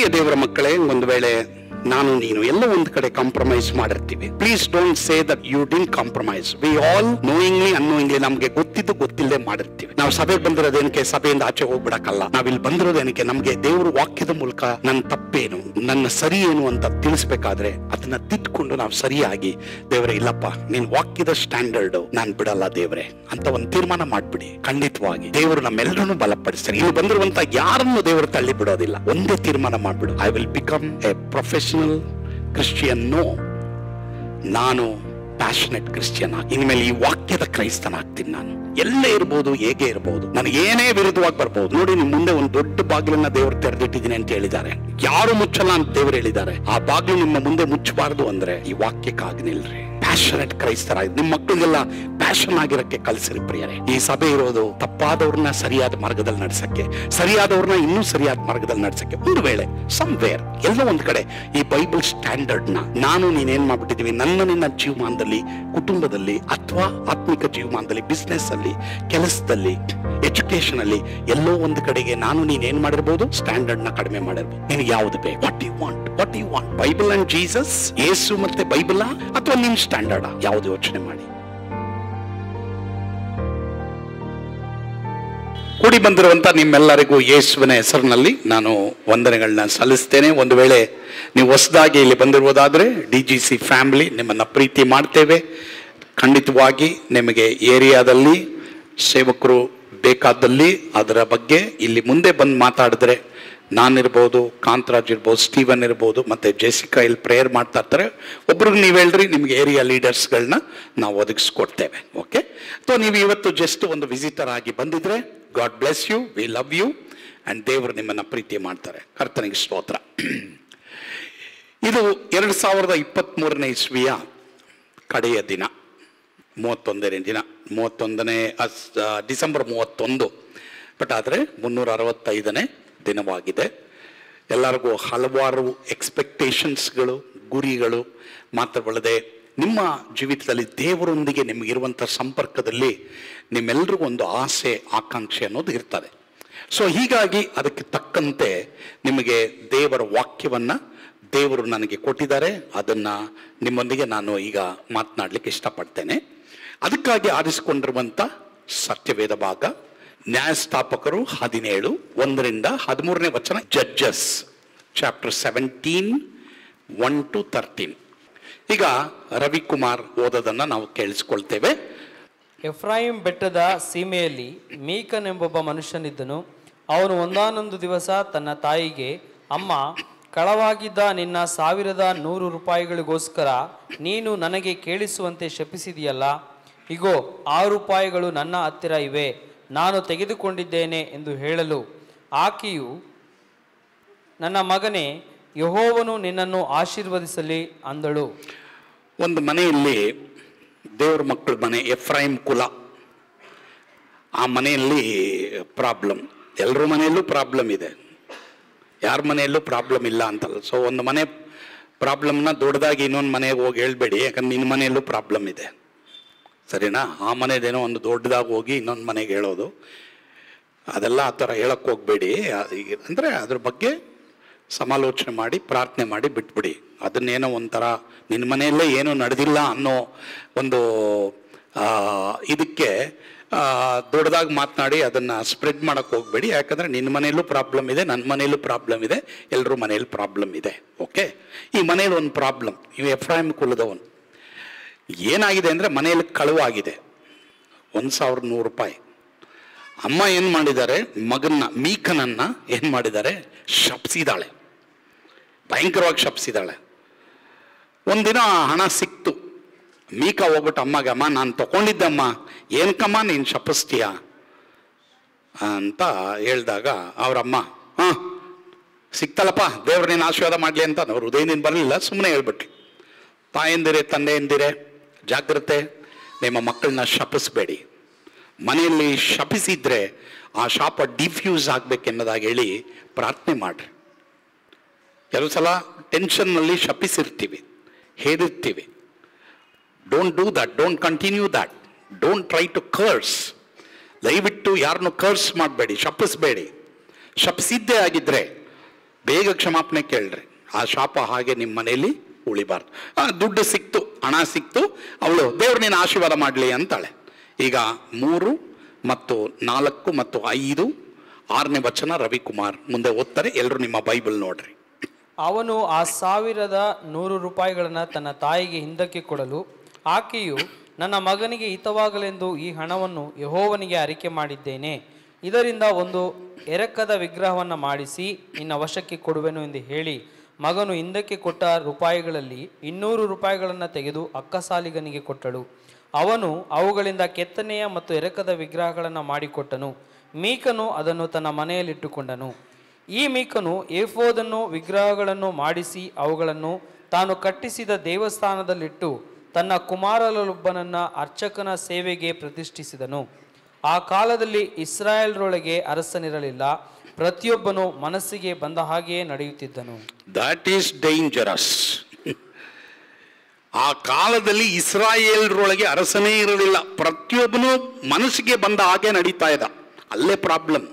ಪ್ರಿಯ ದೇವರ ಮಕ್ಕಳೇ, ಒಂದು ವೇಳೆ ನಾನು ನೀನು ಎಲ್ಲ ಒಂದು ಕಡೆ ಕಾಂಪ್ರಮೈಸ್ ಮಾಡಿರ್ತೀವಿ. Please don't say that you didn't compromise. We all knowingly unknowingly ನಮ್ಗೆ ಗೊತ್ತಿದ್ದು ಗೊತ್ತಿಲ್ಲದೆ ಮಾಡಿರ್ತೀವಿ. ನಾವು ಸಭೆಗೆ ಬಂದಿರೋದೇನಕ್ಕೆ? ಸಭೆಯಿಂದ ಆಚೆ ಹೋಗ್ಬಿಡಕ್ಕಲ್ಲ. ನಾವಿಲ್ಲಿ ಬಂದಿರೋದೇನಕ್ಕೆ? ನಮ್ಗೆ ದೇವ್ರ ವಾಕ್ಯದ ಮೂಲಕ ನನ್ನ ತಪ್ಪೇನು, ನನ್ನ ಸರಿ ಏನು ಅಂತ ತಿಳಿಸ್ಬೇಕಾದ್ರೆ ಅದನ್ನ ತಿದ್ಕೊಂಡು ನಾವು ಸರಿಯಾಗಿ, ದೇವರೇ ಇಲ್ಲಪ್ಪ, ನಿನ್ ವಾಕ್ಯದ ಸ್ಟ್ಯಾಂಡರ್ಡ್ ನಾನು ಬಿಡಲ್ಲ ದೇವರೇ ಅಂತ ಒಂದು ತೀರ್ಮಾನ ಮಾಡ್ಬಿಡಿ. ಖಂಡಿತವಾಗಿ ದೇವರು ನಮ್ಮೆಲ್ಲರನ್ನು ಬಲಪಡಿಸ್ತಾರೆ. ಇಲ್ಲಿ ಬಂದಿರುವಂತ ಯಾರನ್ನು ದೇವರು ತಳ್ಳಿ ಬಿಡೋದಿಲ್ಲ. ಒಂದೇ ತೀರ್ಮಾನ ಮಾಡ್ಬಿಡು, I will become a professional Christian. ನಾನು ಪ್ಯಾಷನೆಟ್ ಕ್ರಿಶ್ಚಿಯನ್. ಇನ್ಮೇಲೆ ಈ ವಾಕ್ಯದ ಕ್ರೈಸ್ತನಾಗ್ತೀನಿ. ನಾನು ಎಲ್ಲೇ ಇರ್ಬೋದು, ಹೇಗೆ ಇರ್ಬೋದು, ನನಗೆ ಏನೇ ವಿರುದ್ಧವಾಗಿ ಬರ್ಬೋದು. ನೋಡಿ, ನಿಮ್ ಮುಂದೆ ಒಂದು ದೊಡ್ಡ ಬಾಗಿಲನ್ನ ದೇವರು ತೆರೆದಿಟ್ಟಿದ್ದೀನಿ ಅಂತ ಹೇಳಿದ್ದಾರೆ. ಯಾರು ಮುಚ್ಚಲ್ಲ ಅಂತ ದೇವರು ಹೇಳಿದ್ದಾರೆ. ಆ ಬಾಗಿಲು ನಿಮ್ಮ ಮುಂದೆ ಮುಚ್ಚಬಾರದು ಅಂದ್ರೆ ಈ ವಾಕ್ಯಕ್ಕಾಗಿ ನಿಲ್ರಿ. ಪ್ಯಾಷನೆಟ್ ಕ್ರೈಸ್ತರಾಗಿ ನಿಮ್ಮ ಮಕ್ಕಳಿಗೆಲ್ಲ ಪ್ಯಾಷನ್ ಆಗಿರಕ್ಕೆ ಕಲಿಸಿರಿ ಪ್ರಿಯರೇ. ಈ ಸಭೆ ಇರೋದು ತಪ್ಪಾದವ್ರನ್ನ ಸರಿಯಾದ ಮಾರ್ಗದಲ್ಲಿ ನಡ್ಸಕ್ಕೆ, ಸರಿಯಾದವ್ರನ್ನ ಇನ್ನೂ ಸರಿಯಾದ ಮಾರ್ಗದಲ್ಲಿ ನಡ್ಸಕ್ಕೆ. ಒಂದು ವೇಳೆ ಸಮ್ವೇರ್ ಎಲ್ಲೋ ಒಂದು ಕಡೆ ಈ ಬೈಬಲ್ ಸ್ಟ್ಯಾಂಡರ್ಡ್ ನ ನಾನು ನೀನೇನ್ ಮಾಡ್ಬಿಟ್ಟಿದೀವಿ, ನಿನ್ನ ಜೀವಮಾನದಲ್ಲಿ, ಕುಟುಂಬದಲ್ಲಿ, ಅಥವಾ ಆತ್ಮಿಕ ಜೀವಮಾನದಲ್ಲಿ, ಬಿಸ್ನೆಸ್ ಅಲ್ಲಿ, ಕೆಲಸದಲ್ಲಿ, ಎಜುಕೇಶನ್ ಅಲ್ಲಿ ಎಲ್ಲೋ ಒಂದು ಕಡೆಗೆ ನಾನು ನೀನೇನ್ ಮಾಡಿರ್ಬೋದು, ಸ್ಟ್ಯಾಂಡರ್ಡ್ ನ ಕಡಿಮೆ ಮಾಡಿರ್ಬೋದು. ನಿನಗೆ ಯಾವ್ದು ಬೇಕು? What you want? Bible and Jesus, Yesu ಮತ್ತೆ ಬೈಬಲ್, ಅಥವಾ ನಿನ್ ಸ್ಟ್ಯಾಂಡರ್ಡ್ ಯಾವ್ದು? ಯೋಚನೆ ಮಾಡಿ. ಕೂಡಿ ಬಂದಿರುವಂತ ನಿಮ್ಮೆಲ್ಲರಿಗೂ ಯೇಸುವಿನ ಹೆಸರಿನಲ್ಲಿ ನಾನು ವಂದನೆಗಳನ್ನ ಸಲ್ಲಿಸ್ತೇನೆ. ಒಂದು ವೇಳೆ ನೀವು ಹೊಸದಾಗಿ ಇಲ್ಲಿ ಬಂದಿರುವುದಾದ್ರೆ, DGC ಫ್ಯಾಮಿಲಿ ನಿಮ್ಮನ್ನ ಪ್ರೀತಿ ಮಾಡ್ತೇವೆ. ಖಂಡಿತವಾಗಿ ನಿಮಗೆ ಏರಿಯಾದಲ್ಲಿ ಸೇವಕರು ಬೇಕಾದಲ್ಲಿ ಅದರ ಬಗ್ಗೆ ಇಲ್ಲಿ ಮುಂದೆ ಬಂದು ಮಾತಾಡಿದ್ರೆ, ನಾನಿರ್ಬೋದು, ಕಾಂತರಾಜ್ ಇರ್ಬೋದು, ಸ್ಟೀವನ್ ಇರ್ಬೋದು, ಮತ್ತೆ ಜೆಸಿಕಾ ಇಲ್ಲಿ ಪ್ರೇಯರ್ ಮಾಡ್ತಾ ಇರ್ತಾರೆ. ಒಬ್ರಿಗೆ ನೀವು ಹೇಳ್ರಿ, ನಿಮ್ಗೆ ಏರಿಯಾ ಲೀಡರ್ಸ್ಗಳನ್ನ ನಾವು ಒದಗಿಸ್ಕೊಡ್ತೇವೆ. ಓಕೆ? ಸೊ ನೀವು ಇವತ್ತು ಜಸ್ಟ್ ಒಂದು ವಿಸಿಟರ್ ಆಗಿ ಬಂದಿದ್ರೆ, God bless you, we love you, and ದೇವರು ನಿಮ್ಮನ್ನ ಪ್ರೀತಿ ಮಾಡ್ತಾರೆ. ಕರ್ತನಿಗೆ ಸ್ತೋತ್ರ. ಇದು 2023ನೇ ಇಸ್ವಿಯ ಕಡೆಯ ದಿನ, 31ನೇ ದಿನ, 31ನೇ ಡಿಸೆಂಬರ್ 31. ಬಟ್ ಆದರೆ 365ನೇ ದಿನವಾಗಿದೆ. ಎಲ್ಲರಿಗೂ ಹಲವಾರು ಎಕ್ಸ್ಪೆಕ್ಟೇಷನ್ಸ್ಗಳು, ಗುರಿಗಳು ಮಾತ್ರವಲ್ಲದೆ ನಿಮ್ಮ ಜೀವಿತದಲ್ಲಿ ದೇವರೊಂದಿಗೆ ನಿಮಗಿರುವಂಥ ಸಂಪರ್ಕದಲ್ಲಿ ನಿಮ್ಮೆಲ್ರಿಗೂ ಒಂದು ಆಸೆ, ಆಕಾಂಕ್ಷೆ ಅನ್ನೋದು ಇರ್ತದೆ. ಸೊ ಹೀಗಾಗಿ ಅದಕ್ಕೆ ತಕ್ಕಂತೆ ನಿಮಗೆ ದೇವರ ವಾಕ್ಯವನ್ನ ದೇವರು ನನಗೆ ಕೊಟ್ಟಿದ್ದಾರೆ. ಅದನ್ನ ನಿಮ್ಮೊಂದಿಗೆ ನಾನು ಈಗ ಮಾತನಾಡಲಿಕ್ಕೆ ಇಷ್ಟಪಡ್ತೇನೆ. ಅದಕ್ಕಾಗಿ ಆರಿಸಿಕೊಂಡಿರುವಂಥ ಸತ್ಯವೇದ ಭಾಗ ನ್ಯಾಯಸ್ಥಾಪಕರು 17, 1ರಿಂದ 13ನೇ ವಚನ. Judges chapter 17, 1-13. ಈಗ ರವಿಕುಮಾರ್ ಓದೋದನ್ನ ನಾವು ಕೇಳಿಸ್ಕೊಳ್ತೇವೆ. ಎಫ್ರಾಯಿಂ ಬೆಟ್ಟದ ಸೀಮೆಯಲ್ಲಿ ಮೀಕನೆಂಬೊಬ್ಬ ಮನುಷ್ಯನಿದ್ದನು. ಅವನು ಒಂದಾನೊಂದು ದಿವಸ ತನ್ನ ತಾಯಿಗೆ, ಅಮ್ಮ, ಕಳವಾಗಿದ್ದ ನಿನ್ನ 1100 ರೂಪಾಯಿಗಳಿಗೋಸ್ಕರ ನೀನು ನನಗೆ ಕೇಳಿಸುವಂತೆ ಶಪಿಸಿದೆಯಲ್ಲ, ಇಗೋ 6 ರೂಪಾಯಿಗಳು ನನ್ನ ಹತ್ತಿರ ಇವೆ, ನಾನು ತೆಗೆದುಕೊಂಡಿದ್ದೇನೆ ಎಂದು ಹೇಳಲು, ಆಕೆಯು, ನನ್ನ ಮಗನೇ, ಯೆಹೋವನು ನಿನ್ನನ್ನು ಆಶೀರ್ವದಿಸಲಿ ಅಂದಳು. ಒಂದು ಮನೆಯಲ್ಲಿ, ದೇವ್ರ ಮಕ್ಕಳ ಮನೆ, ಎಫ್ರಾಯಿಂ ಕುಲ, ಆ ಮನೆಯಲ್ಲಿ ಪ್ರಾಬ್ಲಮ್. ಎಲ್ಲರ ಮನೆಯಲ್ಲೂ ಪ್ರಾಬ್ಲಮ್ ಇದೆ, ಯಾರ ಮನೆಯಲ್ಲೂ ಪ್ರಾಬ್ಲಮ್ ಇಲ್ಲ ಅಂತಲ್ಲ. ಸೊ ಒಂದು ಮನೆ ಪ್ರಾಬ್ಲಮ್ನ ದೊಡ್ಡದಾಗಿ ಇನ್ನೊಂದು ಮನೆಗೆ ಹೋಗಿ ಹೇಳ್ಬೇಡಿ, ಯಾಕಂದ್ರೆ ನಿನ್ನ ಮನೆಯಲ್ಲೂ ಪ್ರಾಬ್ಲಮ್ ಇದೆ, ಸರಿನಾ? ಆ ಮನೆದೇನೋ ಒಂದು ದೊಡ್ಡದಾಗಿ ಹೋಗಿ ಇನ್ನೊಂದು ಮನೆಗೆ ಹೇಳೋದು, ಅದೆಲ್ಲ ಆ ಥರ ಹೇಳಕ್ಕೆ ಹೋಗಬೇಡಿ. ಅಂದರೆ ಅದ್ರ ಬಗ್ಗೆ ಸಮಾಲೋಚನೆ ಮಾಡಿ, ಪ್ರಾರ್ಥನೆ ಮಾಡಿ ಬಿಟ್ಬಿಡಿ. ಅದನ್ನೇನೋ ಒಂಥರ ನಿನ್ನ ಮನೆಯಲ್ಲೇ ಏನೂ ನಡೆದಿಲ್ಲ ಅನ್ನೋ ಒಂದು ಇದಕ್ಕೆ ದೊಡ್ಡದಾಗಿ ಮಾತನಾಡಿ ಅದನ್ನು ಸ್ಪ್ರೆಡ್ ಮಾಡೋಕ್ಕೆ ಹೋಗಬೇಡಿ. ಯಾಕಂದರೆ ನಿನ್ನ ಮನೆಯಲ್ಲೂ ಪ್ರಾಬ್ಲಮ್ ಇದೆ, ನನ್ನ ಮನೆಯಲ್ಲೂ ಪ್ರಾಬ್ಲಮ್ ಇದೆ, ಎಲ್ಲರೂ ಮನೆಯಲ್ಲಿ ಪ್ರಾಬ್ಲಮ್ ಇದೆ. ಓಕೆ? ಈ ಮನೇಲಿ ಒಂದು ಪ್ರಾಬ್ಲಮ್. ಇವು ಎಫ್ರಾಯಿಂ ಕುಲದವನು. ಏನಾಗಿದೆ ಅಂದರೆ ಮನೆಯಲ್ಲಿ ಕಳುವಾಗಿದೆ 1100 ರೂಪಾಯಿ. ಅಮ್ಮ ಏನು ಮಾಡಿದ್ದಾರೆ, ಮಗನ್ನ, ಮೀಕನನ್ನ ಏನು ಮಾಡಿದ್ದಾರೆ, ಶಪಿಸಿದಾಳೆ, ಭಯಂಕರವಾಗಿ ಶಪಿಸಿದಾಳೆ. ಒಂದಿನ ಹಣ ಸಿಕ್ತು. ಮೀಕ ಹೋಗ್ಬಿಟ್ಟು ಅಮ್ಮಗೆ, ಅಮ್ಮ ನಾನು ತಗೊಂಡಿದ್ದಮ್ಮ, ಏನಕ್ಕಮ್ಮ ನೀನು ಶಪಿಸ್ತೀಯ ಅಂತ ಹೇಳ್ದಾಗ ಅವರಮ್ಮ, ಸಿಕ್ತಲ್ಲಪ್ಪ, ದೇವ್ರು ನೀನು ಆಶೀರ್ವಾದ ಮಾಡಲಿ ಅಂತ ಅವ್ರು ಹೃದಯದಿಂದ ಬರಲಿಲ್ಲ, ಸುಮ್ಮನೆ ಹೇಳ್ಬಿಟ್ರು. ತಾಯಂದಿರೆ, ತಂದೆಯಂದಿರೆ, ಜಾಗ್ರತೆ, ನಿಮ್ಮ ಮಕ್ಕಳನ್ನ ಶಪಿಸ್ಬೇಡಿ. ಮನೆಯಲ್ಲಿ ಶಪಿಸಿದ್ರೆ ಆ ಶಾಪ ಡಿಫ್ಯೂಸ್ ಆಗ್ಬೇಕೆನ್ನೋದಾಗಿ ಹೇಳಿ ಪ್ರಾರ್ಥನೆ ಮಾಡ್ರಿ. ಕೆಲವು ಸಲ ಟೆನ್ಷನ್ನಲ್ಲಿ ಶಪಿಸಿರ್ತೀವಿ, ಹೇಳಿರ್ತೀವಿ. Don't do that, don't continue that, don't try to curse. ದಯವಿಟ್ಟು ಯಾರನ್ನು ಕರ್ಸ್ ಮಾಡಬೇಡಿ, ಶಪಿಸಬೇಡಿ. ಶಪಿಸಿದ್ದೇ ಆಗಿದ್ರೆ ಬೇಗ ಕ್ಷಮಾಪಣೆ ಕೇಳ್ರಿ. ಆ ಶಾಪ ಹಾಗೆ ನಿಮ್ಮ ಮನೆಯಲ್ಲಿ ಉಳಿಬಾರ್ದು. ದುಡ್ಡು ಸಿಕ್ತು, ಹಣ ಸಿಕ್ತು, ಅವಳು ದೇವ್ರು ನೀನು ಆಶೀರ್ವಾದ ಮಾಡಲಿ ಅಂತಾಳೆ. ಈಗ 3 ಮತ್ತು 4 ಮತ್ತು 5 6ನೇ ವಚನ ರವಿಕುಮಾರ್ ಮುಂದೆ ಓದ್ತಾರೆ. ಎಲ್ಲರೂ ನಿಮ್ಮ ಬೈಬಲ್ ನೋಡ್ರಿ. ಅವನು ಆ 1100 ರೂಪಾಯಿಗಳನ್ನು ತನ್ನ ತಾಯಿಗೆ ಹಿಂದಕ್ಕೆ ಕೊಡಲು ಆಕೆಯು, ನನ್ನ ಮಗನಿಗೆ ಹಿತವಾಗಲೆಂದು ಈ ಹಣವನ್ನು ಯೆಹೋವನಿಗೆ ಅರಿಕೆ ಮಾಡಿದ್ದೇನೆ, ಇದರಿಂದ ಒಂದು ಎರಕದ ವಿಗ್ರಹವನ್ನು ಮಾಡಿಸಿ ನಿನ್ನ ವಶಕ್ಕೆ ಕೊಡುವೆನು ಎಂದು ಹೇಳಿ ಮಗನು ಹಿಂದಕ್ಕೆ ಕೊಟ್ಟ ರೂಪಾಯಿಗಳಲ್ಲಿ 200 ರೂಪಾಯಿಗಳನ್ನು ತೆಗೆದು ಅಕ್ಕಸಾಲಿಗನಿಗೆ ಕೊಟ್ಟಳು. ಅವನು ಅವುಗಳಿಂದ ಕೆತ್ತನೆಯ ಮತ್ತು ಎರಕದ ವಿಗ್ರಹಗಳನ್ನು ಮಾಡಿಕೊಟ್ಟನು. ಮೀಕನು ಅದನ್ನು ತನ್ನ ಮನೆಯಲ್ಲಿಟ್ಟುಕೊಂಡನು. ಈ ಮೀಕನು ಏಫೋದನ್ನು ವಿಗ್ರಹಗಳನ್ನು ಮಾಡಿಸಿ ಅವುಗಳನ್ನು ತಾನು ಕಟ್ಟಿಸಿದ ದೇವಸ್ಥಾನದಲ್ಲಿಟ್ಟು ತನ್ನ ಕುಮಾರನೊಬ್ಬನನ್ನು ಅರ್ಚಕನ ಸೇವೆಗೆ ಪ್ರತಿಷ್ಠಿಸಿದನು. ಆ ಕಾಲದಲ್ಲಿ ಇಸ್ರಾಯೇಲ್ರೊಳಗೆ ಅರಸನಿರಲಿಲ್ಲ, ಪ್ರತಿಯೊಬ್ಬನು ಮನಸ್ಸಿಗೆ ಬಂದ ಹಾಗೆಯೇ ನಡೆಯುತ್ತಿದ್ದನು. That is dangerous. ಆ ಕಾಲದಲ್ಲಿ ಇಸ್ರಾಯೇಲ್ರೊಳಗೆ ಅರಸನೇ ಇರಲಿಲ್ಲ, ಪ್ರತಿಯೊಬ್ಬನು ಮನಸ್ಸಿಗೆ ಬಂದ ಹಾಗೆ ನಡೀತಾ ಇದ್ದ. ಅಲ್ಲೇ ಪ್ರಾಬ್ಲಮ್.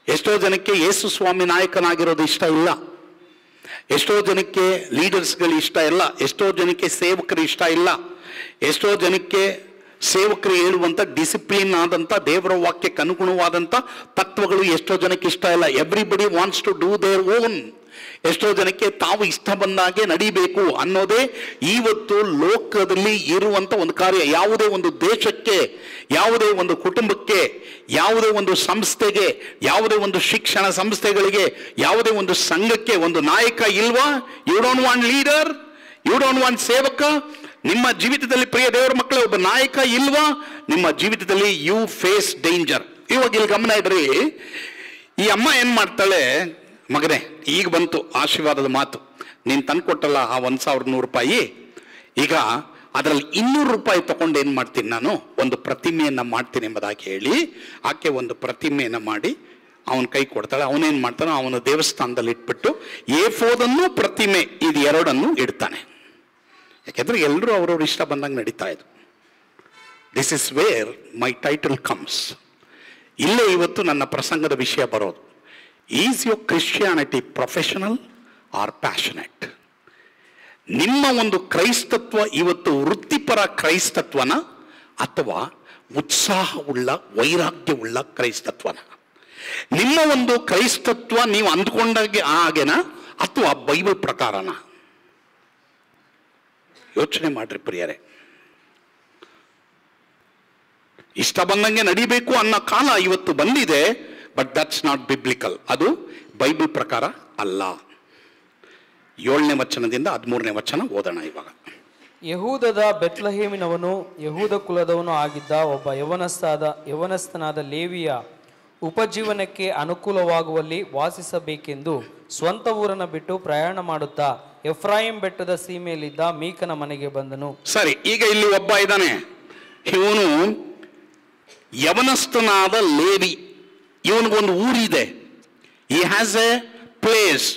ಎಷ್ಟೋ ಜನಕ್ಕೆ ಯೇಸು ಸ್ವಾಮಿ ನಾಯಕನಾಗಿರೋದು ಇಷ್ಟ ಇಲ್ಲ, ಎಷ್ಟೋ ಜನಕ್ಕೆ ಲೀಡರ್ಸ್ಗಳು ಇಷ್ಟ ಇಲ್ಲ, ಎಷ್ಟೋ ಜನಕ್ಕೆ ಸೇವಕರು ಇಷ್ಟ ಇಲ್ಲ, ಎಷ್ಟೋ ಜನಕ್ಕೆ ಸೇವಕರು ಹೇಳುವಂಥ ಡಿಸಿಪ್ಲಿನ್ ಆದಂಥ ದೇವರ ವಾಕ್ಯಕ್ಕೆ ಅನುಗುಣವಾದಂಥ ತತ್ವಗಳು ಎಷ್ಟೋ ಜನಕ್ಕೆ ಇಷ್ಟ ಇಲ್ಲ. Everybody wants to do their own. ಎಷ್ಟೋ ಜನಕ್ಕೆ ತಾವು ಇಷ್ಟ ಬಂದಾಗೆ ನಡಿಬೇಕು ಅನ್ನೋದೇ ಇವತ್ತು ಲೋಕದಲ್ಲಿ ಇರುವಂಥ ಒಂದು ಕಾರ್ಯ. ಯಾವುದೇ ಒಂದು ದೇಶಕ್ಕೆ, ಯಾವುದೇ ಒಂದು ಕುಟುಂಬಕ್ಕೆ, ಯಾವುದೇ ಒಂದು ಸಂಸ್ಥೆಗೆ, ಯಾವುದೇ ಒಂದು ಶಿಕ್ಷಣ ಸಂಸ್ಥೆಗಳಿಗೆ, ಯಾವುದೇ ಒಂದು ಸಂಘಕ್ಕೆ ಒಂದು ನಾಯಕ ಇಲ್ವಾ? You don't want leader, you don't want ಸೇವಕ. ನಿಮ್ಮ ಜೀವಿತದಲ್ಲಿ ಪ್ರಿಯ ದೇವರ ಮಕ್ಕಳೇ ಒಬ್ಬ ನಾಯಕ ಇಲ್ವಾ? ನಿಮ್ಮ ಜೀವಿತದಲ್ಲಿ ಯು ಫೇಸ್ ಡೇಂಜರ್. ಇವಾಗ ಇಲ್ಲಿ ಗಮನ ಇಡ್ರಿ. ಈ ಅಮ್ಮ ಏನ್ ಮಾಡ್ತಾಳೆ, ಮಗನೇ ಈಗ ಬಂತು ಆಶೀರ್ವಾದದ ಮಾತು, ನೀನು ತಂದ್ಕೊಟ್ಟಲ್ಲ ಆ 1100 ರೂಪಾಯಿ, ಈಗ ಅದರಲ್ಲಿ 200 ರೂಪಾಯಿ ತಗೊಂಡು ಏನು ಮಾಡ್ತೀನಿ, ನಾನು ಒಂದು ಪ್ರತಿಮೆಯನ್ನು ಮಾಡ್ತೀನಿ ಎಂಬುದಾಗಿ ಹೇಳಿ ಆಕೆ ಒಂದು ಪ್ರತಿಮೆಯನ್ನು ಮಾಡಿ ಅವನ ಕೈ ಕೊಡ್ತಾಳೆ. ಅವನೇನು ಮಾಡ್ತಾನೆ, ಅವನ ದೇವಸ್ಥಾನದಲ್ಲಿ ಇಟ್ಬಿಟ್ಟು ಏಫೋದನ್ನು ಪ್ರತಿಮೆ ಇದು ಎರಡನ್ನು ಇಡ್ತಾನೆ. ಯಾಕೆಂದ್ರೆ ಎಲ್ಲರೂ ಅವ್ರವ್ರ ಇಷ್ಟ ಬಂದಂಗೆ ನಡೀತಾ ಇದ್ರು. This is where my title comes. ಇಲ್ಲೇ ಇವತ್ತು ನನ್ನ ಪ್ರಸಂಗದ ವಿಷಯ ಬರೋದು. Is your Christianity professional or passionate? ನಿಮ್ಮ ಒಂದು ಕ್ರೈಸ್ತತ್ವ ಇವತ್ತು ವೃತ್ತಿಪರ ಕ್ರೈಸ್ತತ್ವನ ಅಥವಾ ಉತ್ಸಾಹವುಳ್ಳ ವೈರಾಗ್ಯವುಳ್ಳ ಕ್ರೈಸ್ತತ್ವನ? ನಿಮ್ಮ ಒಂದು ಕ್ರೈಸ್ತತ್ವ ನೀವು ಅಂದ್ಕೊಂಡಾಗೆ ಹಾಗೆನಾ ಅಥವಾ ಬೈಬಲ್ ಪ್ರಕಾರನ? ಯೋಚನೆ ಮಾಡ್ರಿ ಪ್ರಿಯರೇ. ಇಷ್ಟ ಬಂದಂಗೆ ನಡಿಬೇಕು ಅನ್ನೋ ಕಾಲ ಇವತ್ತು ಬಂದಿದೆ. But that's not biblical. ಅದು ಬೈಬಲ್ ಪ್ರಕಾರ ಅಲ್ಲ. 7ನೇ ವಚನದಿಂದ 13ನೇ ವಚನ ಓದೋಣ ಇವಾಗ. ಯಹೂದದ ಬೆತ್ಲಹೇಮಿನವನು ಯಹೂದ ಕುಲದವನು ಆಗಿದ್ದ ಒಬ್ಬ ಯವನಸ್ಥನಾದ ಲೇವಿಯ ಉಪಜೀವನಕ್ಕೆ ಅನುಕೂಲವಾಗುವಲ್ಲಿ ವಾಸಿಸಬೇಕೆಂದು ಸ್ವಂತ ಊರನ್ನು ಬಿಟ್ಟು ಪ್ರಯಾಣ ಮಾಡುತ್ತಾ ಎಫ್ರಾಯಿಂ ಬೆಟ್ಟದ ಸೀಮೆಯಲ್ಲಿದ್ದ ಮೀಕನ ಮನೆಗೆ ಬಂದನು. ಸರಿ, ಈಗ ಇಲ್ಲಿ ಒಬ್ಬ ಇದ್ದಾನೆ, ಇವನು ಯವನಸ್ಥನಾದ ಲೇವಿ. ಇವನಿಗೊಂದು ಊರಿದೆ. He has a place.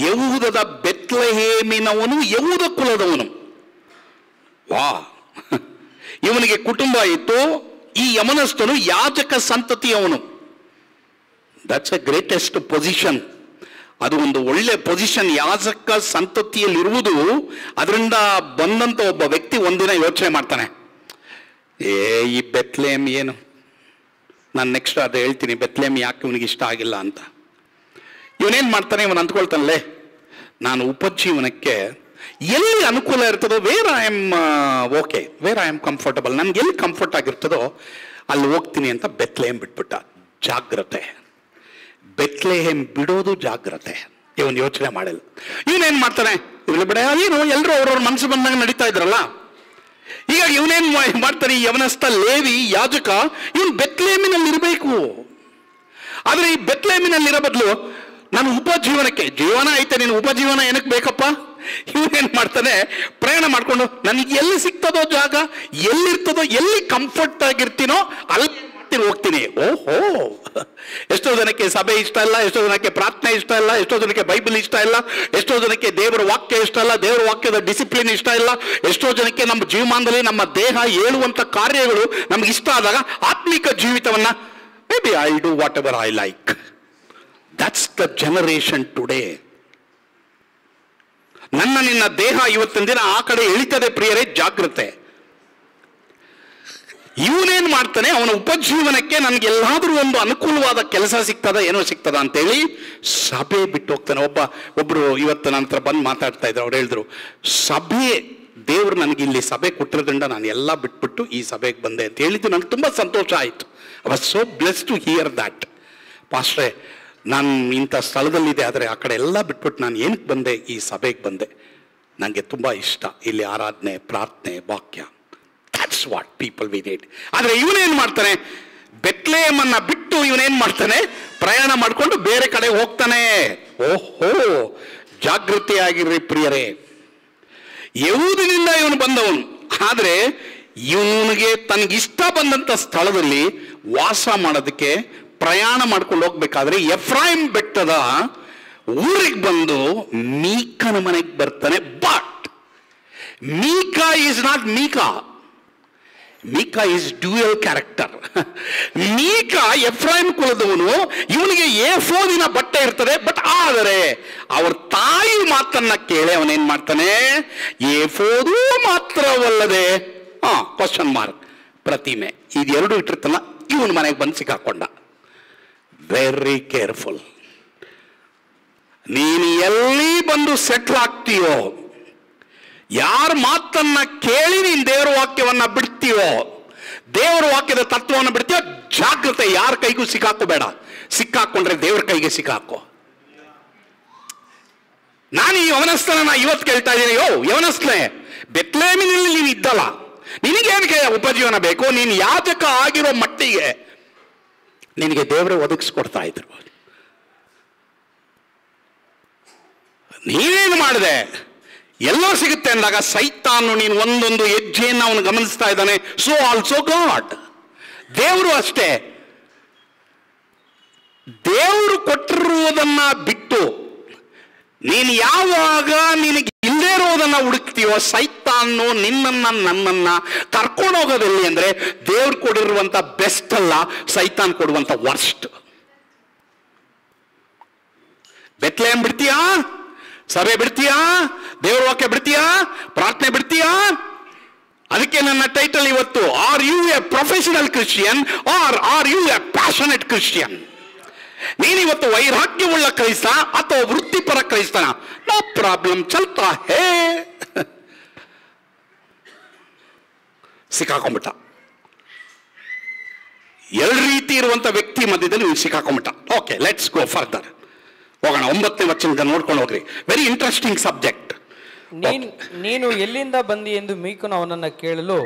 ಯಹೂದದ ಬೆತ್ಲಹೇಮಿನವನು ಯಹೂದ ಕುಲದವನು. ವಾ, ಇವನಿಗೆ ಕುಟುಂಬ ಇತ್ತು. ಈ ಯವನಸ್ಥನು ಯಾಜಕ ಸಂತತಿಯವನು. That's a greatest position. ಅದು ಒಂದು ಒಳ್ಳೆ ಪೊಸಿಷನ್. ಯಾಜಕ ಸಂತತಿಯಲ್ಲಿರುವುದು. ಅದರಿಂದ ಬಂದಂತ ಒಬ್ಬ ವ್ಯಕ್ತಿ ಒಂದಿನ ಯೋಚನೆ ಮಾಡ್ತಾನೆ, ಈ ಬೆತ್ಲೇಮ್ ಏನು, ನಾನು ನೆಕ್ಸ್ಟ್ ಅದು ಹೇಳ್ತೀನಿ, ಬೆತ್ಲೇಮ್ ಯಾಕೆ ಇವನಿಗೆ ಇಷ್ಟ ಆಗಿಲ್ಲ ಅಂತ. ಇವನೇನು ಮಾಡ್ತಾನೆ, ಇವನು ಅಂದ್ಕೊಳ್ತಾನಲ್ಲೇ, ನಾನು ಉಪಜೀವನಕ್ಕೆ ಎಲ್ಲಿ ಅನುಕೂಲ ಇರ್ತದೋ, where I am okay, where I am comfortable, ನನಗೆ ಎಲ್ಲಿ ಕಂಫರ್ಟ್ ಆಗಿರ್ತದೋ ಅಲ್ಲಿ ಹೋಗ್ತೀನಿ ಅಂತ ಬೆತ್ಲೇಮ್ ಬಿಟ್ಬಿಟ್ಟ. ಜಾಗ್ರತೆ. ಬೆತ್ಲೆಹೇಮ್ ಬಿಡೋದು ಜಾಗ್ರತೆ. ಇವನು ಯೋಚನೆ ಮಾಡಿಲ್ಲ. ಇವನೇನ್ ಮಾಡ್ತಾನೆ, ಇವ್ರು ಬಿಡ ಏನು, ಎಲ್ಲರೂ ಅವ್ರವ್ರ ಮನಸ್ಸು ಬಂದಾಗ ನಡೀತಾ ಇದ್ರಲ್ಲ. ಈಗ ಇವನೇನ್ ಮಾಡ್ತಾನೆ, ಈ ಯವನಸ್ಥ ಲೇವಿ ಯಾಜಕ, ಇವನು ಬೆತ್ಲೆಹೇಮಿನಲ್ಲಿ ಇರಬೇಕು. ಆದ್ರೆ ಈ ಬೆತ್ಲೆಹೇಮಿನಲ್ಲಿ ಇರೋ ಬದಲು ನಾನು ಉಪಜೀವನಕ್ಕೆ, ಜೀವನ ಐತೆ, ನೀನು ಉಪಜೀವನ ಏನಕ್ಕೆ ಬೇಕಪ್ಪ? ಇವನೇನ್ ಮಾಡ್ತಾನೆ, ಪ್ರಯಾಣ ಮಾಡ್ಕೊಂಡು ನನಗೆ ಎಲ್ಲಿ ಸಿಗ್ತದೋ ಜಾಗ, ಎಲ್ಲಿರ್ತದೋ, ಎಲ್ಲಿ ಕಂಫರ್ಟ್ ಆಗಿರ್ತೀನೋ ಅಲ್ಲಿ ಹೋಗ್ತೀನಿ. ಓಹೋ, ಎಷ್ಟೋ ಜನಕ್ಕೆ ಸಭೆ ಇಷ್ಟ ಇಲ್ಲ, ಎಷ್ಟೋ ಜನಕ್ಕೆ ಪ್ರಾರ್ಥನೆ ಇಷ್ಟ ಇಲ್ಲ, ಎಷ್ಟೋ ಜನಕ್ಕೆ ಬೈಬಲ್ ಇಷ್ಟ ಇಲ್ಲ, ಎಷ್ಟೋ ಜನಕ್ಕೆ ದೇವರ ವಾಕ್ಯ ಇಷ್ಟ ಇಲ್ಲ, ದೇವರ ವಾಕ್ಯದ ಡಿಸಿಪ್ಲಿನ್ ಇಷ್ಟ ಇಲ್ಲ, ಎಷ್ಟೋ ಜನಕ್ಕೆ ನಮ್ಮ ಜೀವಮಾನದಲ್ಲಿ ನಮ್ಮ ದೇಹ ಹೇಳುವಂತ ಕಾರ್ಯಗಳು ನಮ್ಗೆ ಇಷ್ಟ ಆದಾಗ ಆತ್ಮಿಕ ಜೀವಿತವನ್ನ maybe I do whatever I like. That's the generation today. ನನ್ನ ನಿನ್ನ ದೇಹ ಇವತ್ತಿನ ದಿನ ಆ ಕಡೆ ಎಳಿತದೆ ಪ್ರಿಯರೇ, ಜಾಗ್ರತೆ. ಇವನೇನ್ ಮಾಡ್ತಾನೆ, ಅವನ ಉಪಜೀವನಕ್ಕೆ ನನಗೆಲ್ಲಾದ್ರೂ ಒಂದು ಅನುಕೂಲವಾದ ಕೆಲಸ ಸಿಗ್ತದ, ಏನೋ ಸಿಗ್ತದ ಅಂತೇಳಿ ಸಭೆ ಬಿಟ್ಟು ಹೋಗ್ತಾನೆ. ಒಬ್ರು ಇವತ್ತು ನನ್ನ ಹತ್ರ ಬಂದು ಮಾತಾಡ್ತಾ ಇದ್ರು. ಅವ್ರು ಹೇಳಿದ್ರು, ಸಭೆ ದೇವ್ರು ನನಗೆ ಇಲ್ಲಿ ಸಭೆ ಕೊಟ್ಟಿರೋದ್ರಿಂದ ನಾನು ಎಲ್ಲ ಬಿಟ್ಬಿಟ್ಟು ಈ ಸಭೆಗೆ ಬಂದೆ ಅಂತ ಹೇಳಿದ್ದು ನನಗೆ ತುಂಬ ಸಂತೋಷ ಆಯಿತು. I was so blessed to hear that. ಪಾಸ್ಟ್ರೇ, ನಾನು ಇಂಥ ಸ್ಥಳದಲ್ಲಿದೆ, ಆದರೆ ಆ ಕಡೆ ಎಲ್ಲ ಬಿಟ್ಬಿಟ್ಟು ನಾನು ಏನಕ್ಕೆ ಬಂದೆ, ಈ ಸಭೆಗೆ ಬಂದೆ. ನನಗೆ ತುಂಬ ಇಷ್ಟ ಇಲ್ಲಿ ಆರಾಧನೆ, ಪ್ರಾರ್ಥನೆ, ವಾಕ್ಯ. That's what people we need. ಆದರೆ ಇವನೇನು ಮಾಡ್ತಾನೆ, ಬೆತ್ಲೆಹೇಮನ್ನ ಬಿಟ್ಟು ಇವನೇನು ಮಾಡ್ತಾನೆ, ಪ್ರಯಾಣ ಮಾಡಿಕೊಂಡು ಬೇರೆ ಕಡೆ ಹೋಗ್ತಾನೆ. ಓಹೋ, ಜಾಗೃತಿಯಾಗಿರ್ರಿ ಪ್ರಿಯರೇ. ಯಹೂದನಿಂದ ಇವನು ಬಂದವನು, ಆದರೆ ಇವನಿಗೆ ತನಗಿಷ್ಟ ಬಂದಂಥ ಸ್ಥಳದಲ್ಲಿ ವಾಸ ಮಾಡೋದಕ್ಕೆ ಪ್ರಯಾಣ ಮಾಡ್ಕೊಂಡು ಹೋಗ್ಬೇಕಾದ್ರೆ ಎಫ್ರಾಯಿಮ್ ಬೆಟ್ಟದ ಊರಿಗೆ ಬಂದು ಮೀಕನ ಮನೆಗೆ ಬರ್ತಾನೆ. But Micah is not Micah. Micah is dual character. Micah Ephraim ಕುಲದವನು, ಇವನಿಗೆ ಏಫೋದಿನ ಬಟ್ಟೆ ಇರ್ತದೆ. ಬಟ್ ಆದರೆ ಅವ್ರ ತಾಯಿ ಮಾತನ್ನ ಕೇಳಿ ಅವನೇನ್ ಮಾಡ್ತಾನೆ, ಏಫೋದು ಮಾತ್ರವಲ್ಲದೆ ಕ್ವಶನ್ ಮಾರ್ಕ್ ಪ್ರತಿಮೆ ಇದೆರಡು ಇಟ್ಟಿರ್ತಾನ, ಇವನ್ ಮನೆಗೆ ಬಂದು ಸಿಕ್ಕಾಕೊಂಡ. Very careful. ನೀನು ಎಲ್ಲಿ ಬಂದು ಸೆಟ್ಲ್ ಆಗ್ತೀಯೋ, ಯಾರ ಮಾತನ್ನ ಕೇಳಿ ನೀನು ದೇವರ ವಾಕ್ಯವನ್ನ ಬಿಡ್ತೀವೋ, ದೇವರ ವಾಕ್ಯದ ತತ್ವವನ್ನು ಬಿಡ್ತೀವೋ, ಜಾಗ್ರತೆ. ಯಾರ ಕೈಗೂ ಸಿಕ್ಕಾಕೋಬೇಡ. ಸಿಕ್ಕಾಕೊಂಡ್ರೆ ದೇವ್ರ ಕೈಗೆ ಸಿಕ್ಕಾಕೋ. ನಾನು ಈ ಯವನಸ್ಥನ ಇವತ್ತು ಕೇಳ್ತಾ ಇದ್ದೀನಿ, ಯವನಸ್ಥನೆ, ಬೆತ್ಲೆಹೇಮಿನಲ್ಲಿ ನೀನು ಇದ್ದಲ್ಲ, ನಿನಗೇನಕ್ಕೆ ಉಪಜೀವನ ಬೇಕು? ನೀನು ಯಾಜಕ ಆಗಿರೋ ಮಟ್ಟಿಗೆ ನಿನಗೆ ದೇವರೇ ಒದಗಿಸ್ಕೊಡ್ತಾ ಇದ್ರು. ನೀನೇನು ಮಾಡಿದೆ? ಎಲ್ಲೋ ಸಿಗುತ್ತೆ ಅಂದಾಗ ಸೈತಾನು ನೀನು ಒಂದೊಂದು ಹೆಜ್ಜೆಯನ್ನು ಅವನು ಗಮನಿಸ್ತಾ ಇದ್ದಾನೆ. So also god. ದೇವರು ಅಷ್ಟೇ. ದೇವರು ಕೊಟ್ಟಿರುವುದನ್ನ ಬಿಟ್ಟು ನೀನು ಯಾವಾಗ ನಿನಗೆ ಇಲ್ಲದೇ ಇರೋದನ್ನ ಹುಡುಕ್ತೀವೋ, ಸೈತಾನು ನಿನ್ನನ್ನ ನನ್ನನ್ನ ಕರ್ಕೊಂಡು ಹೋಗೋದೆಲ್ಲಿ ಅಂದ್ರೆ ದೇವ್ರು ಕೊಡಿರುವಂತ ಬೆಸ್ಟ್ ಅಲ್ಲ, ಸೈತಾನ್ ಕೊಡುವಂತ ವರ್ಸ್ಟ್. ಬೆತ್ಲೆಹೇಮ್ ಬಿಡ್ತೀಯಾ? ಸಭೆ ಬಿಡ್ತೀಯಾ? ದೇವ್ರ ವಾಕ್ಯ ಬಿಡ್ತೀಯಾ? ಪ್ರಾರ್ಥನೆ ಬಿಡ್ತೀಯಾ? ಅದಕ್ಕೆ ನನ್ನ ಟೈಟಲ್ ಇವತ್ತು, are you a professional Christian are you a passionate Christian? ನೀನಿವತ್ತು ವೈರಾಗ್ಯವುಳ್ಳ ಕ್ರೈಸ್ತ ಅಥವಾ ವೃತ್ತಿಪರ ಕ್ರೈಸ್ತನ? ನೋ ಪ್ರಾಬ್ಲಮ್, ಚಲ್ತಾ ಹೇ. ಸಿಕ್ಕಾಕೊಂಡ್ಬಿಟ್ಟ. ಎರಡು ರೀತಿ ಇರುವಂತ ವ್ಯಕ್ತಿ ಮಧ್ಯದಲ್ಲಿ ನೀವು ಸಿಕ್ಕಾಕೊಂಡ್ಬಿಟ್ಟ. Okay, let's go further. ಹೋಗೋಣ. 9ನೇ ವಚನದಿಂದ ನೋಡ್ಕೊಂಡು ಹೋಗ್ರಿ. Very interesting subject. ನೀನು ಎಲ್ಲಿಂದ ಬಂದಿ ಎಂದು ಮೀಕನು ಅವನನ್ನು ಕೇಳಲು,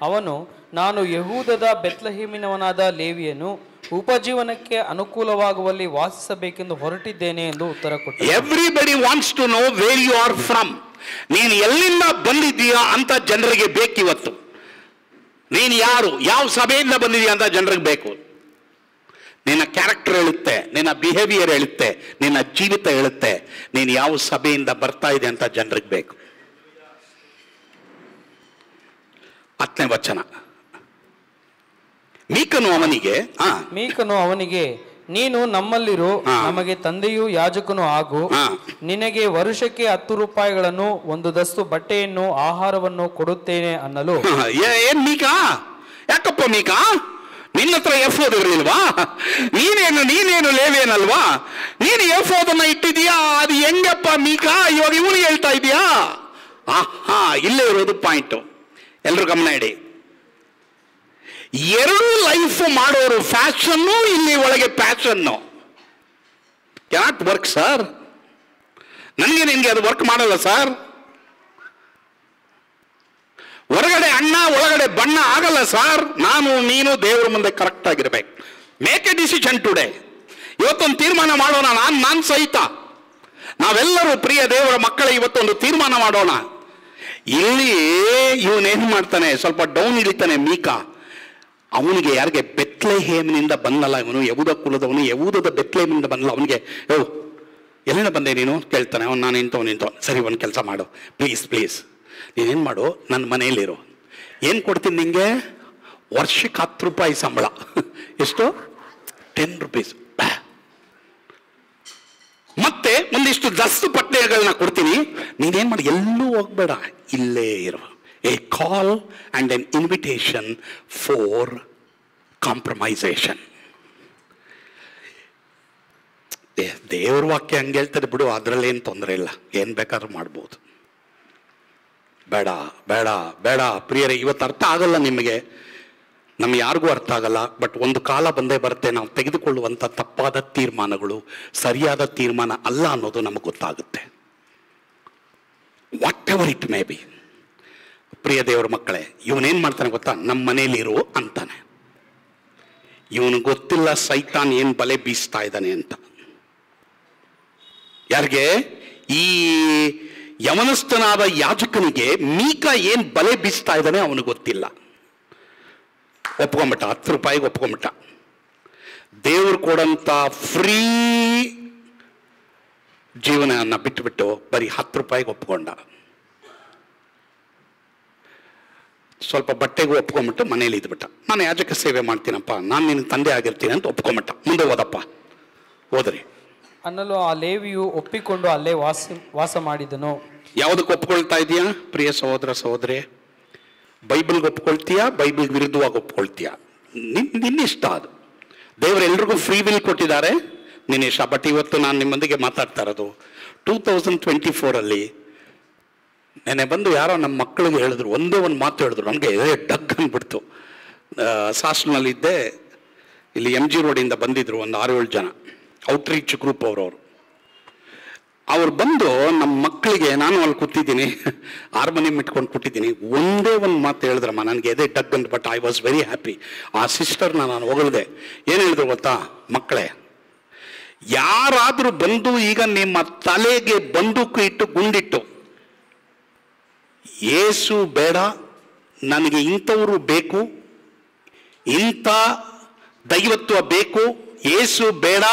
ಅವನು, ನಾನು ಯಹೂದದ ಬೆತ್ಲೆಹೇಮಿನವನಾದ ಲೇವಿಯನು, ಉಪಜೀವನಕ್ಕೆ ಅನುಕೂಲವಾಗುವಲ್ಲಿ ವಾಸಿಸಬೇಕೆಂದು ಹೊರಟಿದ್ದೇನೆ ಎಂದು ಉತ್ತರ ಕೊಟ್ಟನು. Everybody wants to know where you are from. ನೀನು ಎಲ್ಲಿಂದ ಬಂದಿದ್ದೀಯಾ ಅಂತ ಜನರಿಗೆ ಬೇಕಿವತ್ತು. ನೀನು ಯಾರು, ಯಾವ ಸಭೆಯಿಂದ ಬಂದಿದೀಯ ಅಂತ ಜನರಿಗೆ ಬೇಕು. ನಿನ್ನ ಕ್ಯಾರೆಕ್ಟರ್ ಹೇಳುತ್ತೆ, ನಿನ್ನ ಬಿಹೇವಿಯರ್ ಹೇಳುತ್ತೆ, ನಿನ್ನ ಜೀವಿತ ಹೇಳುತ್ತೆ ನೀನು ಯಾವ ಸಭೆಯಿಂದ ಬರ್ತಾ ಇದೆ ಅಂತ ಜನರಿಗೆ ಬೇಕು. 10ನೇ ವಚನ. ಮೀಕನು ಅವನಿಗೆ, ನೀನು ನಮ್ಮಲ್ಲಿರು, ನಮಗೆ ತಂದೆಯೂ ಯಾಜಕನು ಆಗು. ನಿನಗೆ ವರುಷಕ್ಕೆ 10 ರೂಪಾಯಿಗಳನ್ನು, 1 ದಸ್ತು ಬಟ್ಟೆಯನ್ನು, ಆಹಾರವನ್ನು ಕೊಡುತ್ತೇನೆ ಅನ್ನಲು. ಏನ್ ಮೀಕಾ? ಯಾಕಪ್ಪ ಮೀಕಾ, ನಿನ್ನ ಹತ್ರ ಎಫೋದ್ ಇರಲಿಲ್ವಾ? ನೀನೇನು ಲೇವೇನಲ್ವಾ? ನೀನು ಎಫೋದನ್ನ ಇಟ್ಟಿದೀಯಾ? ಅದು ಹೆಂಗಪ್ಪ ಮೀಕಾ? ಇವಾಗ ಇವನಿಗೆ ಹೇಳ್ತಾ ಇದೀಯಾ? ಇಲ್ಲೇ ಇರೋದು ಪಾಯಿಂಟ್. ಎಲ್ರು ಗಮನ ಇಡಿ. ಎರಡು ಲೈಫ್ ಮಾಡೋರು, ಫ್ಯಾಷನ್ನು, ಇಲ್ಲಿ ಒಳಗೆ ಪ್ಯಾಷನ್ನು. Cat work sir. ನಿನ್ಗೆ ಅದು ವರ್ಕ್ ಮಾಡಲ್ಲ ಸರ್. ಹೊರಗಡೆ ಅಣ್ಣ, ಒಳಗಡೆ ಬಣ್ಣ ಆಗಲ್ಲ ಸರ್. ನೀನು ದೇವರ ಮುಂದೆ ಕರೆಕ್ಟ್ ಆಗಿರ್ಬೇಕು. Make A decision today. ಇವತ್ತೊಂದು ತೀರ್ಮಾನ ಮಾಡೋಣ. ನಾನು ಸಹಿತ, ನಾವೆಲ್ಲರೂ ಪ್ರಿಯ ದೇವರ ಮಕ್ಕಳೇ ಇವತ್ತೊಂದು ತೀರ್ಮಾನ ಮಾಡೋಣ. ಇಲ್ಲಿ ಇವನೇನು ಮಾಡ್ತಾನೆ, ಸ್ವಲ್ಪ ಡೌನ್ ಇಳಿತಾನೆ ಮೀಕಾ. ಅವನಿಗೆ ಯಾರಿಗೆ ಬೆತ್ಲೆಹೇಮಿನಿಂದ ಬಂದಲ್ಲ, ಇವನು ಯಹೂದ ಕುಲದವನು, ಯಹೂದದ ಬೆತ್ಲೆಹೇಮಿನಿಂದ ಬಂದಲ್ಲ. ಅವನಿಗೆ ಎಲ್ಲಿಂದ ಬಂದೆ ನೀನು ಕೇಳ್ತಾನೆ. ಅವನು, ನಾನು ನಿಂತವನು. ಸರಿ, ಒಂದು ಕೆಲಸ ಮಾಡು ಪ್ಲೀಸ್. ನೀನೇನು ಮಾಡು, ನನ್ನ ಮನೆಯಲ್ಲಿರು. ಏನು ಕೊಡ್ತೀನಿ ನಿಂಗೆ? ವರ್ಷಕ್ಕೆ 10 ರೂಪಾಯಿ ಸಂಬಳ. ಎಷ್ಟು? 10 ರೂಪೀಸ್. ಮತ್ತೆ ಒಂದಿಷ್ಟು ದಸ್ತು ಪಟ್ಟೆಗಳನ್ನ ಕೊಡ್ತೀನಿ, ನೀನೇನ್ ಮಾಡಿ ಎಲ್ಲೂ ಹೋಗ್ಬೇಡ, ಇಲ್ಲೇ ಇರು. A call and an invitation for compromisation. ದೇವ್ರ ವಾಕ್ಯ ಹಂಗೆ ಹೇಳ್ತಾರೆ ಬಿಡು, ಅದರಲ್ಲಿ ಏನು ತೊಂದರೆ ಇಲ್ಲ, ಏನು ಬೇಕಾದ್ರೂ ಮಾಡ್ಬೋದು. ಬೇಡ ಬೇಡ ಬೇಡ ಪ್ರಿಯರೇ, ಇವತ್ತು ಅರ್ಥ ಆಗಲ್ಲ ನಿಮಗೆ, ನಮ್ಗೆ ಯಾರಿಗೂ ಅರ್ಥ ಆಗಲ್ಲ. ಬಟ್ ಒಂದು ಕಾಲ ಬಂದೇ ಬರುತ್ತೆ, ನಾವು ತೆಗೆದುಕೊಳ್ಳುವಂಥ ತಪ್ಪಾದ ತೀರ್ಮಾನಗಳು ಸರಿಯಾದ ತೀರ್ಮಾನ ಅಲ್ಲ ಅನ್ನೋದು ನಮಗೆ ಗೊತ್ತಾಗುತ್ತೆ. Whatever it may be. ಪ್ರಿಯ ದೇವರ ಮಕ್ಕಳೇ, ಇವನೇನು ಮಾಡ್ತಾನೆ ಗೊತ್ತಾ? ನಮ್ಮ ಮನೇಲಿರು ಅಂತಾನೆ. ಇವನು ಗೊತ್ತಿಲ್ಲ ಸೈತಾನ್ ಏನು ಬಲೆ ಬೀಸ್ತಾ ಇದ್ದಾನೆ ಅಂತ. ಯಾರಿಗೆ? ಈ ಯವನಸ್ಥನಾದ ಯಾಜಕನಿಗೆ ಮೀಕ ಏನ್ ಬಲೆ ಬೀಸ್ತಾ ಇದ್ದಾನೆ ಅವನಿಗೆ ಗೊತ್ತಿಲ್ಲ. ಒಪ್ಕೊಂಬಿಟ್ಟ, 10 ರೂಪಾಯಿಗೆ ಒಪ್ಕೊಂಬಿಟ್ಟ. ದೇವರು ಕೊಡಂತ ಫ್ರೀ ಜೀವನವನ್ನು ಬಿಟ್ಟುಬಿಟ್ಟು ಬರೀ 10 ರೂಪಾಯಿಗೆ ಒಪ್ಕೊಂಡ. ಸ್ವಲ್ಪ ಬಟ್ಟೆಗೂ ಒಪ್ಕೊಂಬಿಟ್ಟು ಮನೇಲಿ ಇದ್ಬಿಟ್ಟ. ನಾನು ಯಾಜಕ ಸೇವೆ ಮಾಡ್ತೀನಪ್ಪ, ನಾನು ನಿನ್ನ ತಂದೆ ಆಗಿರ್ತೀನಿ ಅಂತ ಒಪ್ಕೊಂಬಿಟ್ಟ. ಮುಂದೆ ಓದಪ್ಪ, ಓದ್ರಿ ಅನ್ನಲು ಆ ಲೇವಿಯು ಒಪ್ಪಿಕೊಂಡು ಅಲ್ಲೇ ವಾಸ ಮಾಡಿದನು. ಯಾವುದಕ್ಕೆ ಒಪ್ಕೊಳ್ತಾ ಇದೆಯಾ ಪ್ರಿಯ ಸಹೋದರ ಸಹೋದರಿ? ಬೈಬಲ್ಗೆ ಒಪ್ಕೊಳ್ತೀಯಾ, ಬೈಬಲ್ಗೆ ವಿರುದ್ಧವಾಗಿ ಒಪ್ಕೊಳ್ತೀಯಾ? ನಿನ್ನಿಷ್ಟ ಅದು. ದೇವರು ಎಲ್ರಿಗೂ ಫ್ರೀ ವಿಲ್ ಕೊಟ್ಟಿದ್ದಾರೆ, ನಿನ್ನಿಷ್ಟ. ಬಟ್ ಇವತ್ತು ನಾನು ನಿಮ್ಮೊಂದಿಗೆ ಮಾತಾಡ್ತಾ ಇರೋದು 2024 ನೆನೆ ಬಂದು ಯಾರೋ ನಮ್ಮ ಮಕ್ಕಳಿಗೆ ಹೇಳಿದ್ರು, ಒಂದೇ ಒಂದು ಮಾತು ಹೇಳಿದ್ರು, ನನಗೆ ಡಗ್ ಅಂದ್ಬಿಡ್ತು. ಸಾಸ್ನಲ್ಲಿದ್ದೆ, ಇಲ್ಲಿ MG ರೋಡಿಂದ ಬಂದಿದ್ರು ಒಂದು 6-7 ಜನ, ಔಟ್ರೀಚ್ ಗ್ರೂಪ್ ಅವ್ರು ಬಂದು ನಮ್ಮ ಮಕ್ಕಳಿಗೆ, ನಾನು ಅಲ್ಲಿ ಕೂತಿದ್ದೀನಿ, ಹಾರ್ಮೋನಿಯಂ ಇಟ್ಕೊಂಡು ಕೂತಿದ್ದೀನಿ, ಒಂದೇ ಒಂದು ಮಾತು ಹೇಳಿದ್ರಮ್ಮ, ನನಗೆ ಎದೆ ಡಗ್ ಅಂತ. But I was very happy. ಆ ಸಿಸ್ಟರ್ನ ನಾನು ಹೊಗಳಿದೆ. ಏನು ಹೇಳಿದ್ರು ಗೊತ್ತಾ? ಮಕ್ಕಳೇ, ಯಾರಾದರೂ ಬಂದು ಈಗ ನಿಮ್ಮ ತಲೆಗೆ ಬಂದೂಕು ಇಟ್ಟು ಗುಂಡಿಟ್ಟು, ಏಸು ಬೇಡ, ನನಗೆ ಇಂಥವರು ಬೇಕು, ಇಂಥ ದೈವತ್ವ ಬೇಕು, ಏಸು ಬೇಡ,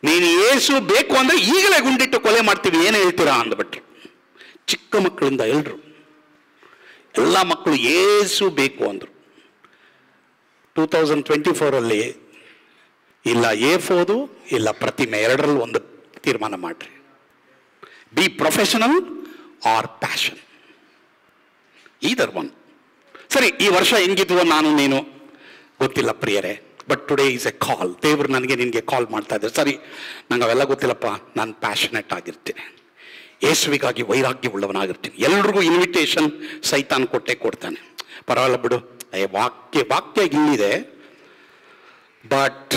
ನೀನು ಏಸು ಬೇಕು ಅಂದರೆ ಈಗಲೇ ಗುಂಡಿಟ್ಟು ಕೊಲೆ ಮಾಡ್ತೀವಿ, ಏನು ಹೇಳ್ತೀರಾ ಅಂದ್ಬಿಟ್ರು. ಚಿಕ್ಕ ಮಕ್ಕಳಿಂದ ಎಲ್ರು, ಎಲ್ಲ ಮಕ್ಕಳು ಏಸು ಬೇಕು ಅಂದರು. 2024 ಇಲ್ಲ ಏಫೋದು ಇಲ್ಲ ಪ್ರತಿಮೆ, ಎರಡರಲ್ಲಿ ಒಂದು ತೀರ್ಮಾನ ಮಾಡ್ರಿ. Be professional or passion, either one. ಸರಿ, ಈ ವರ್ಷ ಹೆಂಗಿದ್ವೋ ನಾನು ನೀನು ಗೊತ್ತಿಲ್ಲ ಪ್ರಿಯರೇ, but today is a call. ದೇವರು ನನಗೆ ನಿನಗೆ ಕಾಲ್ ಮಾಡ್ತಾ ಇದ್ದಾರೆ. ಸರಿ, ನಂಗೆ ಅವೆಲ್ಲ ಗೊತ್ತಿಲ್ಲಪ್ಪ, ನಾನು ಪ್ಯಾಷನೆಟ್ ಆಗಿರ್ತೀನಿ, ಯೇಸುವಿಗಾಗಿ ವೈರಾಗ್ಯ ಉಳ್ಳವನಾಗಿರ್ತೀನಿ. ಎಲ್ರಿಗೂ ಇನ್ವಿಟೇಷನ್ ಸೈತಾನ್ ಕೊಡ್ತಾನೆ. ಪರವಾಗಿಲ್ಲ ಬಿಡು, ವಾಕ್ಯ ಇಲ್ಲಿದೆ, ಬಟ್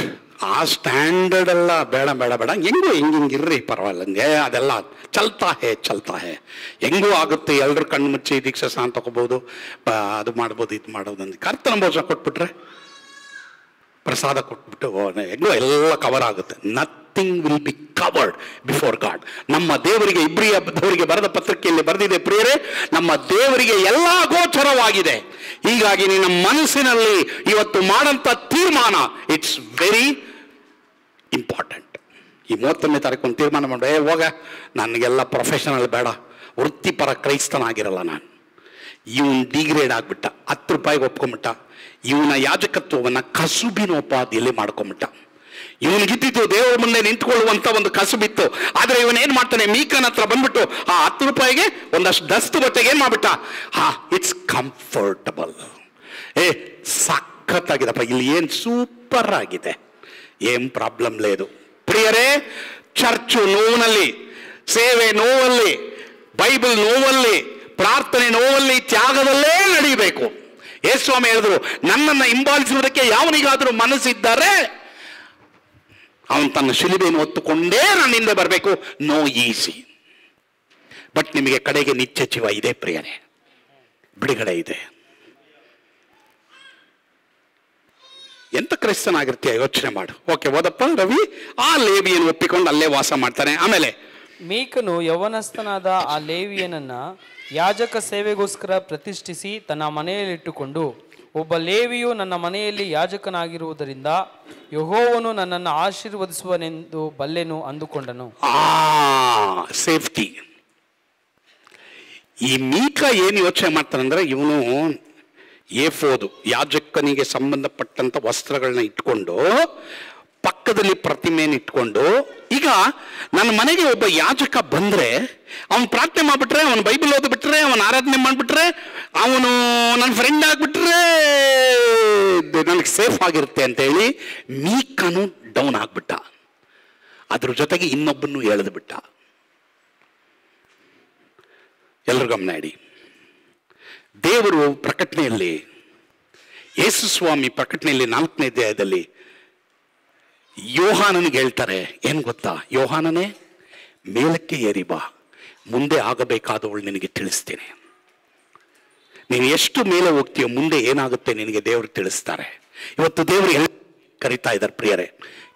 ಆ ಸ್ಟ್ಯಾಂಡರ್ಡ್ ಎಲ್ಲ ಬೇಡ ಬೇಡ ಬೇಡ, ಹಿಂಗಿರ್ರಿ, ಪರವಾಗಿಲ್ಲ, ಹಂಗೆ ಅದೆಲ್ಲ ಚಲ್ತಾ ಹೇ, ಹೆಂಗೂ ಆಗುತ್ತೆ, ಎಲ್ಲರೂ ಕಣ್ಣು ಮುಚ್ಚಿ ದೀಕ್ಷಾ ಸ್ನಾನ ತಗೋಬಹುದು, ಅದು ಮಾಡ್ಬೋದು, ಇದು ಮಾಡೋದು ಅಂತ ಕರ್ತನ ಭೋಜನ ಕೊಟ್ಬಿಟ್ರೆ, ಪ್ರಸಾದ ಕೊಟ್ಬಿಟ್ಟು ಹೆಂಗೋ ಎಲ್ಲ ಕವರ್ ಆಗುತ್ತೆ. Nothing will be covered before god. ನಮ್ಮ ದೇವರಿಗೆ, ಇಬ್ರಿಯದವರಿಗೆ ಬರೆದ ಪತ್ರಿಕೆಯಲ್ಲಿ ಬರೆದಿದೆ ಪ್ರಿಯರೇ, ನಮ್ಮ ದೇವರಿಗೆ ಎಲ್ಲ ಗೋಚರವಾಗಿದೆ. ಹೀಗಾಗಿ ನಿನ್ನ ಮನಸ್ಸಿನಲ್ಲಿ ಇವತ್ತು ಮಾಡಂತ ತೀರ್ಮಾನ, ಇಟ್ಸ್ ವೆರಿ ಇಂಪಾರ್ಟೆಂಟ್. ಈ 31ನೇ ತಾರೀಕು ಒಂದು ತೀರ್ಮಾನ ಮಾಡಿ, ಹೋಗ ನನಗೆಲ್ಲ ಪ್ರೊಫೆಷನಲ್ ಬೇಡ, ವೃತ್ತಿಪರ ಕ್ರೈಸ್ತನಾಗಿರಲ್ಲ ನಾನು. ಇವನ್ ಡಿಗ್ರೇಡ್ ಆಗ್ಬಿಟ್ಟ, 10 ರೂಪಾಯಿಗೆ ಒಪ್ಕೊಂಬಿಟ್ಟ, ಇವನ ಯಾಜಕತ್ವವನ್ನು ಕಸುಬಿನೋಪಾದಿಯಲ್ಲಿ ಮಾಡ್ಕೊಂಬಿಟ್ಟ. ಇವನಿಗಿದ್ದು ದೇವರ ಮುಂದೆ ನಿಂತ್ಕೊಳ್ಳುವಂತ ಒಂದು ಕಸುಬಿತ್ತು. ಆದ್ರೆ ಇವನೇನ್ ಮಾಡ್ತಾನೆ, ಮೀಕನ ಹತ್ರ ಬಂದ್ಬಿಟ್ಟು ಆ 10 ರೂಪಾಯಿಗೆ ಒಂದಷ್ಟು ದಸ್ತು ಬಟ್ಟೆಗೆ ಏನ್ ಮಾಡ್ಬಿಟ್ಟ, ಇಟ್ಸ್ ಕಂಫರ್ಟಬಲ್. ಸಖತ್ತಾಗಿದಪ್ಪ, ಇಲ್ಲಿ ಏನ್ ಸೂಪರ್ ಆಗಿದೆ, ಏನ್ ಪ್ರಾಬ್ಲಮ್ లేదు ಪ್ರಿಯರೇ. ಚರ್ಚು ನೋವಿನಲ್ಲಿ, ಸೇವೆ ನೋವಲ್ಲಿ, ಬೈಬಲ್ ನೋವಲ್ಲಿ, ಪ್ರಾರ್ಥನೆ ನೋವಲ್ಲಿ, ತ್ಯಾಗದಲ್ಲೇ ನಡೀಬೇಕು. ಯೇಸುಸ್ವಾಮಿ ಹೇಳಿದ್ರು, ನನ್ನನ್ನು ಹಿಂಬಾಲಿಸುವುದಕ್ಕೆ ಯಾವನಿಗಾದರೂ ಮನಸ್ಸಿದ್ದರೆ ಅವನು ತನ್ನ ಶಿಲುಬೆಯನ್ನು ಹೊತ್ತುಕೊಂಡೇ ನನ್ನಿಂದ ಬರಬೇಕು. No easy. ಬಟ್ ನಿಮಗೆ ಕಡೆಗೆ ನಿತ್ಯ ಜೀವ ಇದೆ ಪ್ರಿಯರೇ, ಬಿಡುಗಡೆ ಇದೆ. ಎಂತ ಕ್ರೈಸ್ತನಾಗಿರ್ತೀಯ ಯೋಚನೆ ಮಾಡು. ಓಕೆ, ಓದಪ್ಪ ರವಿ. ಆ ಲೇವಿಯನ್ನು ಒಪ್ಪಿಕೊಂಡು ಅಲ್ಲೇ ವಾಸ ಮಾಡ್ತಾನೆ. ಆಮೇಲೆ ಮೀಕನು ಯೌವನಸ್ಥನಾದ ಆ ಲೇವಿಯನನ್ನ ಯಾಜಕ ಸೇವೆಗೋಸ್ಕರ ಪ್ರತಿಷ್ಠಿಸಿ ತನ್ನ ಮನೆಯಲ್ಲಿಟ್ಟುಕೊಂಡು, ಒಬ್ಬ ಲೇವಿಯು ನನ್ನ ಮನೆಯಲ್ಲಿ ಯಾಜಕನಾಗಿರುವುದರಿಂದ ಯೆಹೋವನು ನನ್ನನ್ನು ಆಶೀರ್ವದಿಸುವನೆಂದು ಬಲ್ಲೆನು ಅಂದುಕೊಂಡನು. ಸೇಫ್ಟಿ. ಈ ಮೀಕ ಏನು ಯೋಚನೆ ಮಾಡ್ತಾನಂದ್ರೆ, ಇವನು ಏಫೋದು, ಯಾಜಕನಿಗೆ ಸಂಬಂಧಪಟ್ಟಂತ ವಸ್ತ್ರಗಳನ್ನ ಇಟ್ಕೊಂಡು ಪಕ್ಕದಲ್ಲಿ ಪ್ರತಿಮೆಯನ್ನು ಇಟ್ಕೊಂಡು, ಈಗ ನನ್ನ ಮನೆಗೆ ಒಬ್ಬ ಯಾಜಕ ಬಂದ್ರೆ, ಅವನು ಪ್ರಾರ್ಥನೆ ಮಾಡ್ಬಿಟ್ರೆ, ಅವನು ಬೈಬಲ್ ಓದ್ಬಿಟ್ರೆ, ಅವನು ಆರಾಧನೆ ಮಾಡ್ಬಿಟ್ರೆ, ಅವನು ನನ್ನ ಫ್ರೆಂಡ್ ಆಗ್ಬಿಟ್ರೆ ನನಗೆ ಸೇಫ್ ಆಗಿರುತ್ತೆ ಅಂತ ಹೇಳಿ ಮೀಕನು ಡೌನ್ ಆಗ್ಬಿಟ್ಟ. ಅದ್ರ ಜೊತೆಗೆ ಇನ್ನೊಬ್ಬನ್ನು ಎಳೆದು ಬಿಟ್ಟ. ಎಲ್ಲರೂ ಗಮನ ಇಡಿ. ದೇವರು ಪ್ರಕಟಣೆಯಲ್ಲಿ, ಯೇಸು ಸ್ವಾಮಿ ಪ್ರಕಟಣೆಯಲ್ಲಿ 4ನೇ ಅಧ್ಯಾಯದಲ್ಲಿ ಯೋಹಾನನಿಗೆ ಹೇಳ್ತಾರೆ, ಏನು ಗೊತ್ತಾ? ಯೋಹಾನನೇ, ಮೇಲಕ್ಕೆ ಏರಿ ಬಾ, ಮುಂದೆ ಆಗಬೇಕಾದವಳು ನಿನಗೆ ತಿಳಿಸ್ತೇನೆ. ನೀನು ಎಷ್ಟು ಮೇಲೆ ಹೋಗ್ತೀಯೋ ಮುಂದೆ ಏನಾಗುತ್ತೆ ನಿನಗೆ ದೇವರು ತಿಳಿಸ್ತಾರೆ. ಇವತ್ತು ದೇವರು ಕರಿತಾ ಇದ್ದಾರೆ ಪ್ರಿಯರೇ.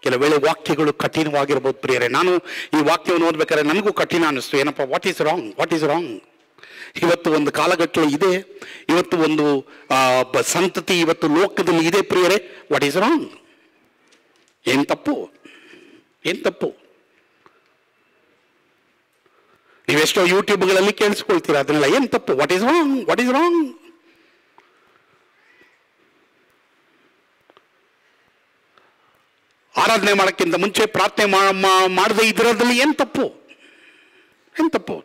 ಕೆಲವು ವೇಳೆ ವಾಕ್ಯಗಳು ಕಠಿಣವಾಗಿರ್ಬೋದು ಪ್ರಿಯರೇ. ನಾನು ಈ ವಾಕ್ಯವನ್ನು ಓದ್ಬೇಕಾದ್ರೆ ನನಗೂ ಕಠಿಣ ಅನ್ನಿಸ್ತು. ಏನಪ್ಪ, what is wrong, what is wrong? ಇವತ್ತು ಒಂದು ಕಾಲಘಟ್ಟ ಇದೆ, ಇವತ್ತು ಒಂದು ಸಂತತಿ ಇವತ್ತು ಲೋಕದಲ್ಲಿ ಇದೆ ಪ್ರಿಯರೇ. What is wrong? ಏನು ತಪ್ಪು, ಏನು ತಪ್ಪು? ನೀವೆಷ್ಟೋ ಯೂಟ್ಯೂಬ್ಗಳಲ್ಲಿ ಕೇಳಿಸ್ಕೊಳ್ತೀರಾ ಅದನ್ನೆಲ್ಲ. ಏನು ತಪ್ಪು? What is wrong, what is wrong? ಆರಾಧನೆ ಮಾಡೋಕ್ಕಿಂತ ಮುಂಚೆ ಪ್ರಾರ್ಥನೆ ಮಾಡದೆ ಇದರಲ್ಲಿ ಏನು ತಪ್ಪು? ಏನು ತಪ್ಪು?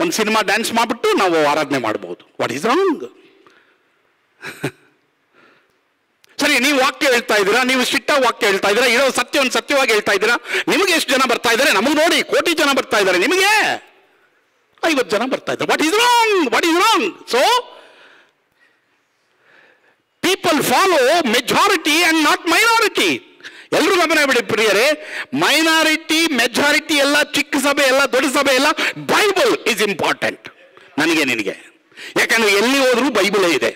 ಒಂದು ಸಿನಿಮಾ ಡ್ಯಾನ್ಸ್ ಮಾಡಿಬಿಟ್ಟು ನಾವು ಆರಾಧನೆ ಮಾಡ್ಬೋದು. What is wrong? ಸರಿ, ನೀವು ವಾಕ್ಯ ಹೇಳ್ತಾ ಇದ್ದೀರಾ, ನೀವು ಸ್ಟ್ರಿಕ್ಟಾಗಿ ವಾಕ್ಯ ಹೇಳ್ತಾ ಇದ್ದೀರಾ, ಇರೋ ಸತ್ಯವನ್ನು ಸತ್ಯವಾಗಿ ಹೇಳ್ತಾ ಇದ್ದೀರಾ. ನಿಮಗೆ ಎಷ್ಟು ಜನ ಬರ್ತಾ ಇದ್ದಾರೆ? ನಮಗೆ ನೋಡಿ ಕೋಟಿ ಜನ ಬರ್ತಾ ಇದ್ದಾರೆ, ನಿಮಗೆ 50 ಜನ ಬರ್ತಾ ಇದ್ದಾರೆ. What is wrong, what is wrong? So people follow majority and not minority. ಎಲ್ಲರೂ ಗಮನ ಬಿಡಿ ಪ್ರಿಯರೇ. ಮೈನಾರಿಟಿ, ಮೆಜಾರಿಟಿ ಎಲ್ಲ, ಚಿಕ್ಕ ಸಭೆ ಎಲ್ಲ, ದೊಡ್ಡ ಸಭೆ ಎಲ್ಲ, ಬೈಬಲ್ ಇಸ್ ಇಂಪಾರ್ಟೆಂಟ್ ನನಗೆ ನಿನಗೆ. ಯಾಕಂದ್ರೆ ಎಲ್ಲಿ ಹೋದ್ರೂ ಬೈಬಲೇ ಇದೆ.